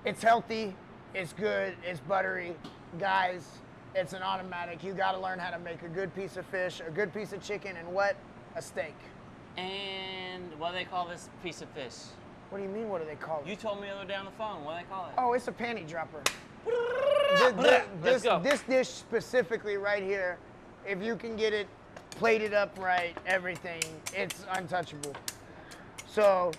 It's healthy. It's good. It's buttery. Guys, it's an automatic. You got to learn how to make a good piece of fish, a good piece of chicken, and what? A steak. And what do they call this piece of fish? What do you mean, what do they call it? You told me the other day on the phone. What do they call it? Oh, it's a panty dropper. Let's go. This dish specifically right here, if you can get it plated up right, everything, it's untouchable. So,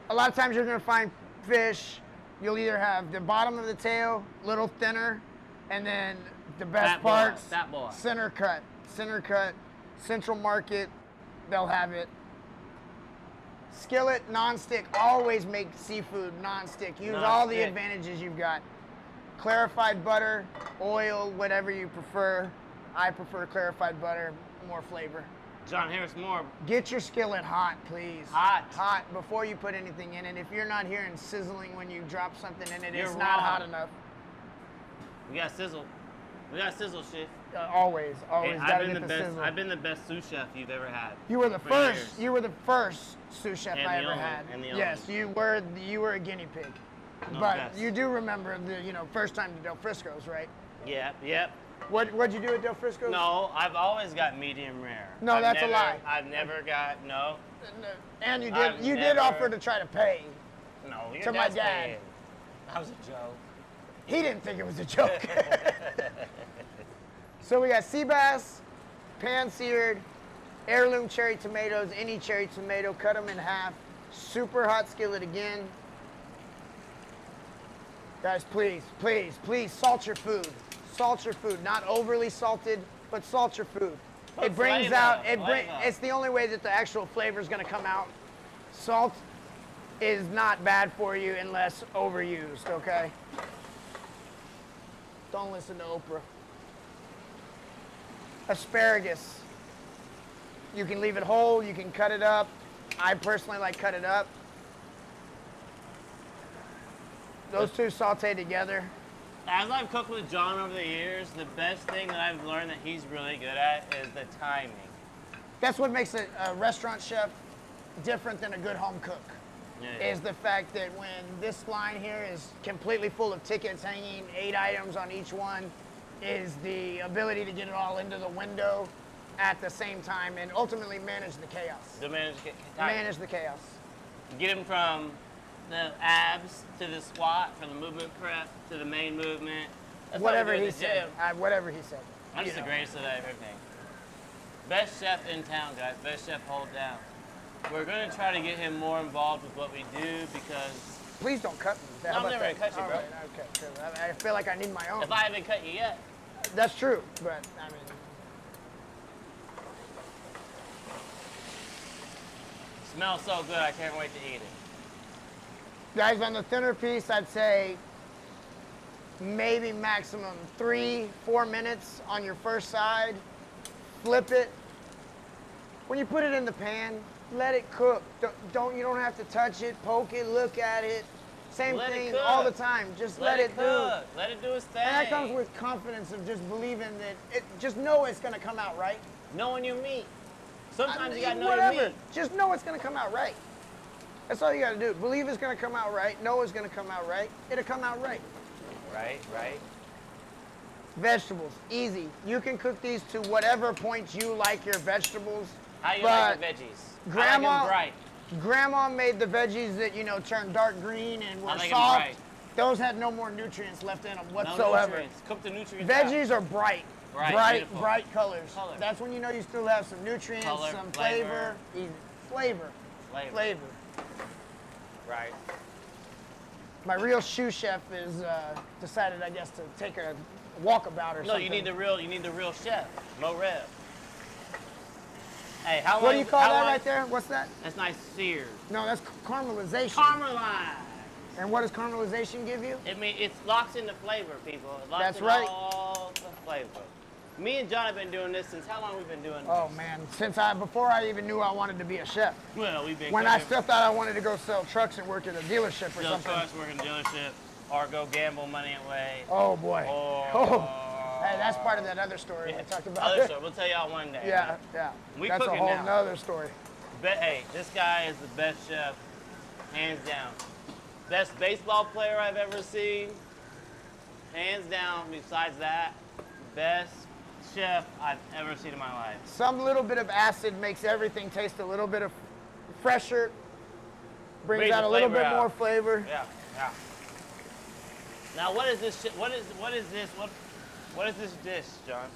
a lot of times you're gonna find fish, you'll either have the bottom of the tail, a little thinner, and then the best parts, that boy. center cut, Central Market, they'll have it. Skillet, non-stick, always make seafood non-stick. Use all the advantages you've got. Clarified butter, oil, whatever you prefer. I prefer clarified butter, more flavor. John Harris Moore. Get your skillet hot, please. Hot. Hot before you put anything in it. If you're not hearing sizzling when you drop something in it, it's You're not wrong. hot enough. We got sizzle. We got sizzle, chef. Always Hey, gotta get the sizzle. I've been the best sous chef you've ever had. You were the for first. years. You were the first sous chef And I the ever only, had. and the Yes, only. you were a guinea pig. No, But best. you do remember the first time to Del Frisco's, right? Yep. What'd you do at Del Frisco's? No, I've always got medium rare. No, that's a lie. I've never got no. And you I've did never- offer to try to pay. No, your To my dad's dad. paying. That was a joke. He didn't think it was a joke. So we got sea bass, pan-seared, heirloom cherry tomatoes, any cherry tomato, cut them in half. Super hot skillet again. Guys, please, salt your food. Salt your food. Not overly salted, but salt your food. Put It brings flavor, out, flavor. it's the only way that the actual flavor is going to come out. Salt is not bad for you unless overused, okay? Don't listen to Oprah. Asparagus. You can leave it whole, you can cut it up. I personally like cut it up. Those two saute together. As I've cooked with John over the years, the best thing that I've learned that he's really good at is the timing. That's what makes a restaurant chef different than a good home cook. Yeah. Is the fact that when this line here is completely full of tickets hanging, 8 items on each one, is the ability to get it all into the window at the same time and ultimately manage the chaos. To manage Manage the chaos. Get him from the abs to the squat, from the movement prep to the main movement. That's what Whatever we do he at the said. gym. Whatever he said. I'm just You the know. greatest at everything. Best chef in town, guys. Best chef hold down. We're going to try to get him more involved with what we do because Please don't cut me. No, How I'm about never that? gonna cut you, All bro. right, okay, good. I feel like I need my own. if I haven't cut you yet, That's true, but I mean, it smells so good, I can't wait to eat it. guys, on the thinner piece, I'd say maybe maximum 3-4 minutes on your first side. Flip it. When you put it in the pan, let it cook. You don't have to touch it, poke it, look at it. Same Let it thing cook. all the time. Just let it do. cook. Let it do its thing. And that comes with confidence of just believing that just know it's gonna come out right. knowing your meat. Sometimes you gotta know Whatever. your meat. Just know it's gonna come out right. That's all you gotta do. Believe it's gonna come out right. Know it's gonna come out right. It'll come out right. Right. Vegetables, easy. You can cook these to whatever point you like your vegetables. How you but like the veggies? Grandma, I like them bright. Grandma made the veggies that turn dark green and were I like 'em soft. bright. Those had no more nutrients left in them No whatsoever. nutrients. Cook the nutrients out. Veggies are bright, Beautiful. bright colors. Color. That's when you know you still have some nutrients, Color, some flavor. flavor. Flavor. Right. My real shoe chef is decided, I guess, to take a walkabout or No, something. you need the real chef. Mo Rev. Hey, how long? What do you call how that long- right there? What's that? That's nice seared. No, that's caramelization. Caramelized. And what does caramelization give you? It locks in the flavor, people. It locks That's in right. all the flavor. Me and John have been doing this since how long we've been doing this? Oh man, before I even knew I wanted to be a chef. Well, we've been When I cooking. still thought I wanted to go sell trucks and work at a dealership or Sell something. trucks, work in a dealership, or go gamble money away. Oh boy. Or Oh. Hey, that's part of that other story I talked about. Other story. We'll tell y'all one day. Yeah, man. yeah. We That's a cooking whole now. nother story. Hey, this guy is the best chef, hands down. Best baseball player I've ever seen, hands down. Besides that, best chef I've ever seen in my life. Some little bit of acid makes everything taste a little bit of fresher, brings out a little bit more flavor. Yeah, yeah. Now, what is this? What is this dish, John?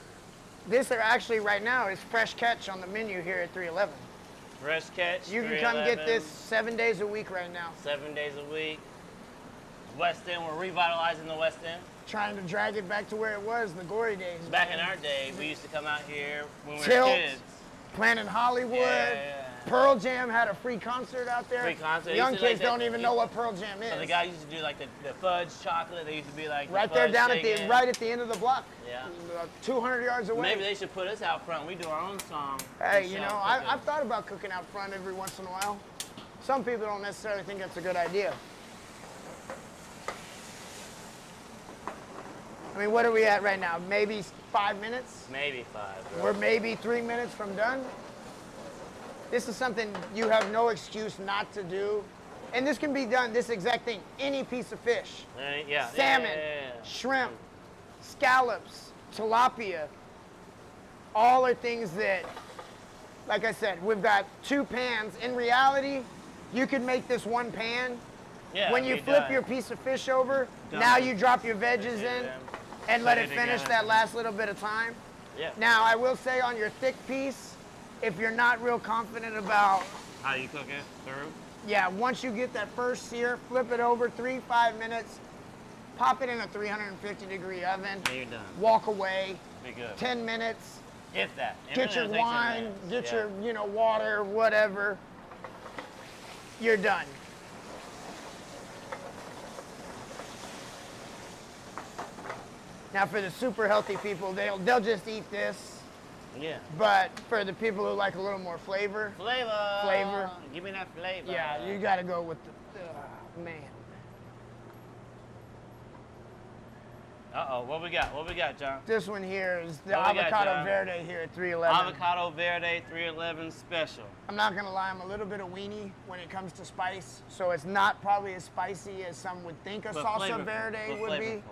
This are actually right now is fresh catch on the menu here at 311. Fresh catch. You can come get this 7 days a week right now. 7 days a week. West End, we're revitalizing the West End. Trying to drag it back to where it was, the glory days. Back in our day, we used to come out here when we were Tilt, kids. Planet Hollywood. Yeah. Pearl Jam had a free concert out there. Free concert. Young Used to kids like don't even know what Pearl Jam is. So the guy used to do like the fudge chocolate. They used to be like the right there fudge down shaking. right at the end of the block. Yeah. 200 yards away. Maybe they should put us out front. We do our own song. Hey, you know, I've thought about cooking out front every once in a while. Some people don't necessarily think that's a good idea. I mean, what are we at right now? Maybe 5 minutes? Maybe 5. Bro. We're maybe 3 minutes from done. This is something you have no excuse not to do. And this can be done, this exact thing, any piece of fish. Yeah. Salmon, shrimp, scallops, tilapia. All are things that, like I said, we've got 2 pans. In reality, you could make this 1 pan. Yeah, when you flip your piece of fish over, now you drop your veggies in and let it finish that last little bit of time. Yeah. Now, I will say on your thick piece, if you're not real confident about how you cook it through. Yeah, once you get that first sear, flip it over 3-5 minutes, pop it in a 350-degree oven. And you're done. Walk away. Be good. 10 minutes. If that. Get your wine, get your, water, whatever. You're done. Now for the super healthy people, they'll just eat this. Yeah. But for the people who like a little more flavor. Flavor. Give me that flavor. Yeah, you gotta go with the, man. Uh-oh, what we got, John? This one here is the What we got, avocado John? verde here at 311. Avocado verde 311 special. I'm not gonna lie, I'm a little bit of weenie when it comes to spice, so it's not probably as spicy as some would think a salsa verde would be.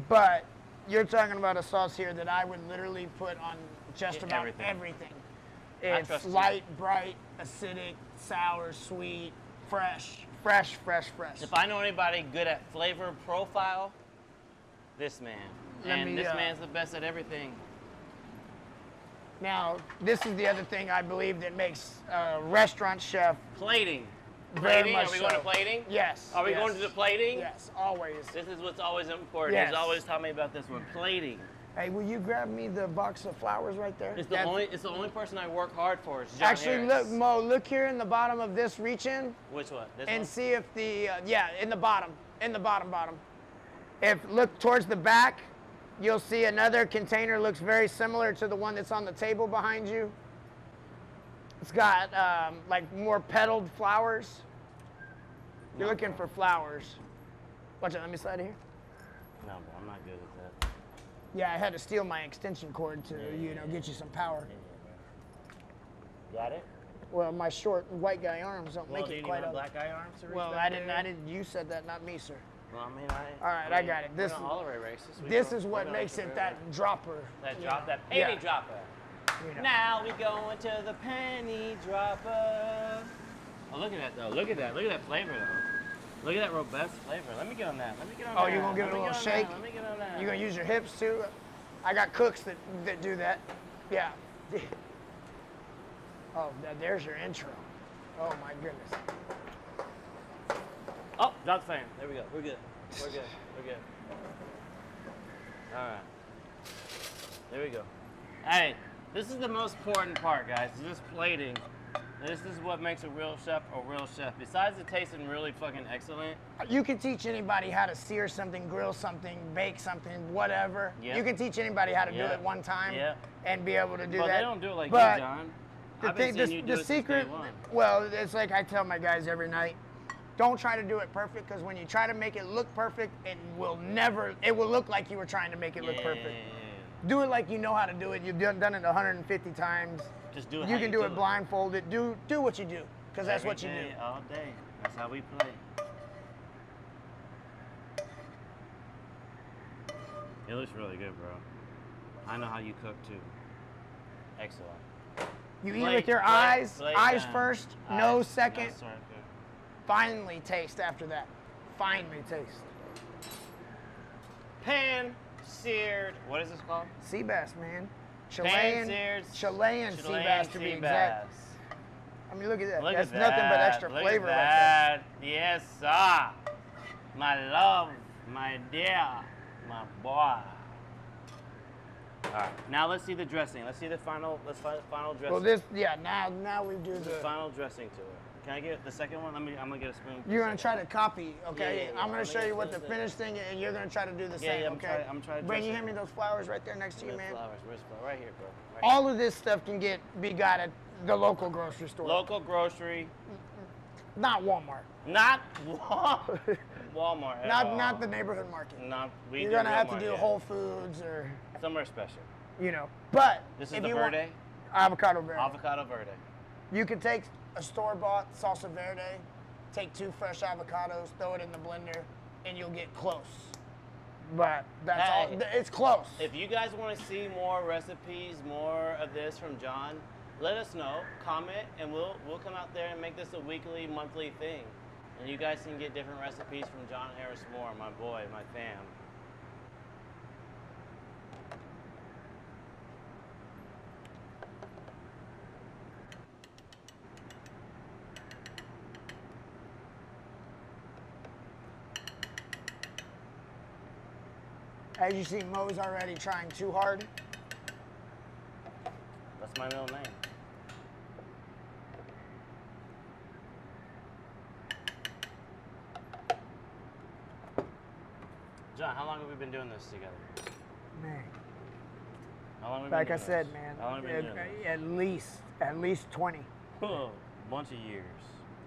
But you're talking about a sauce here that I would literally put on just about everything. It's light, bright, acidic, sour, sweet, fresh. If I know anybody good at flavor profile, this man. And this man's the best at everything. Now, this is the other thing I believe that makes a restaurant chef plating. Very much Are we going to plating? Yes. Are we going to the plating? Yes, always. This is what's always important. Yes. He's always taught me about this one. Plating. Hey, will you grab me the box of flowers right there? It's the only person I work hard for. Is John Actually, Harris. look, Mo, look here in the bottom of this reach in. Which one? This and one? see if the in the bottom. If look towards the back, you'll see another container looks very similar to the one that's on the table behind you. It's got like more petaled flowers. You're looking for flowers. Watch it, let me slide here. No, bro, I'm not good at that. Yeah, I had to steal my extension cord to, get you some power. Got it? Well, my short white guy arms don't make it quite up. up. Black guy arms to reach Well, back I there? didn't. You said that, not me, sir. Well, I mean, all right, I got it. This is all the way racist. This is what makes it that dropper. That penny dropper. Now we going to the penny dropper. Oh, look at that though. Look at that flavor though. Look at that robust flavor. Let me get on that. Oh, you're gonna give it a little shake? Let me get on that. You gonna use your hips too? I got cooks that do that. Yeah. Oh, there's your intro. Oh my goodness. Oh, John's fan. There we go. We're good. All right. There we go. Hey, this is the most important part, guys. This plating. This is what makes a real chef a real chef. Besides it tasting really fucking excellent. You can teach anybody how to sear something, grill something, bake something, whatever. Yep. You can teach anybody how to do it one time and be able to do that. But they don't do it like you, John. The secret, well, it's like I tell my guys every night, don't try to do it perfect, because when you try to make it look perfect, it will look like you were trying to make it look perfect. Do it like you know how to do it. You've done it 150 times. Just do it. You can do it blindfolded. Do what you do, because that's what you do. All day. That's how we play. It looks really good, bro. I know how you cook too. Excellent. You eat with your eyes. Eyes first, nose second. That's right, good. Finally taste after that. Finally taste. Pan-seared. What is this called? Sea bass, man. Pan-seared. Chilean sea bass to be exact. I mean, look at that. That's that. nothing but extra Look flavor at right that. Yes, sir. My love, my dear, my boy. All right, now let's see the dressing. Let's see the final dressing. Well, now we do the final dressing to it. Can I get the second one? I'm gonna get a spoon. You're gonna try to copy, okay? Yeah, I'm gonna show you what the finished thing, and you're gonna try to do the same, okay? I'm trying to. Bring you hand me those flowers right there next to you, man. Flowers, where's flowers? Right here, bro. Right All of this stuff can be got at the local grocery store. Local grocery. Not Walmart. Not Walmart. Not the neighborhood market. You're gonna have to do Whole Foods or somewhere special. But this is the verde. Avocado verde. Avocado verde. You could take a store-bought salsa verde, take 2 fresh avocados, throw it in the blender, and you'll get close. But that's all. It's close. If you guys want to see more recipes, more of this from John, let us know. Comment, and we'll come out there and make this a weekly, monthly thing. And you guys can get different recipes from John Harris Moore, my boy, my fam. As you see, Mo's already trying too hard. That's my middle name. John, how long have we been doing this together? Man. How long have we been like doing I said, this? man, How long have we been doing this? at least 20. A bunch of years.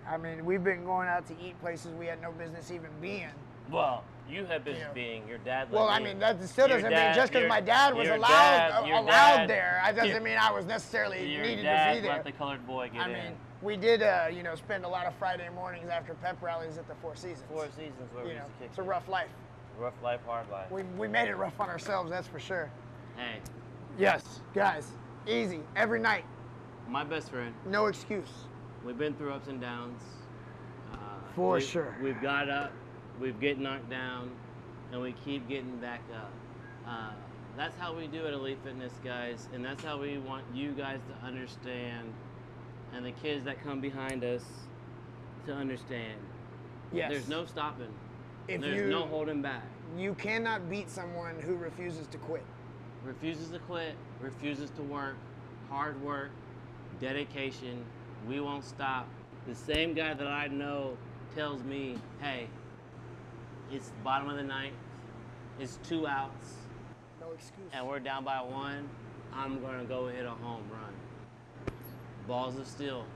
I mean, we've been going out to eat places we had no business even being. Well, you had business being. Your dad. Well, I mean, that still doesn't mean just because my dad was allowed there, it doesn't mean I was necessarily needed to be there. Let the colored boy get in. I mean, we did, spend a lot of Friday mornings after pep rallies at the Four Seasons. Four Seasons, where we used to kick. It's a rough life. Rough life, hard life. We made it rough on ourselves, that's for sure. Hey. Yes, guys, easy every night. My best friend. No excuse. We've been through ups and downs. For sure. We've got up, we've get knocked down, and we keep getting back up. That's how we do it, Elite Fitness, guys, and that's how we want you guys to understand, and the kids that come behind us to understand. Yes. There's no stopping. There's no holding back. You cannot beat someone who refuses to quit. Refuses to quit, refuses to work, hard work, dedication. We won't stop. The same guy that I know tells me, hey, it's the bottom of the ninth, it's 2 outs. No excuse. And we're down by 1, I'm gonna go hit a home run. Balls of steel.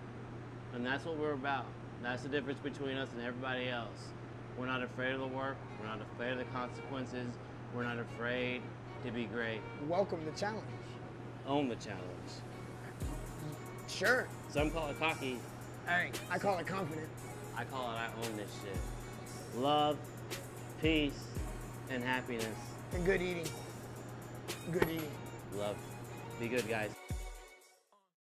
And that's what we're about. That's the difference between us and everybody else. We're not afraid of the work, we're not afraid of the consequences, we're not afraid to be great. Welcome the challenge. Own the challenge. Sure. Some call it cocky. Hey, I call it confident. I call it I own this shit. Love, peace, and happiness. And good eating. Good eating. Love. Be good, guys.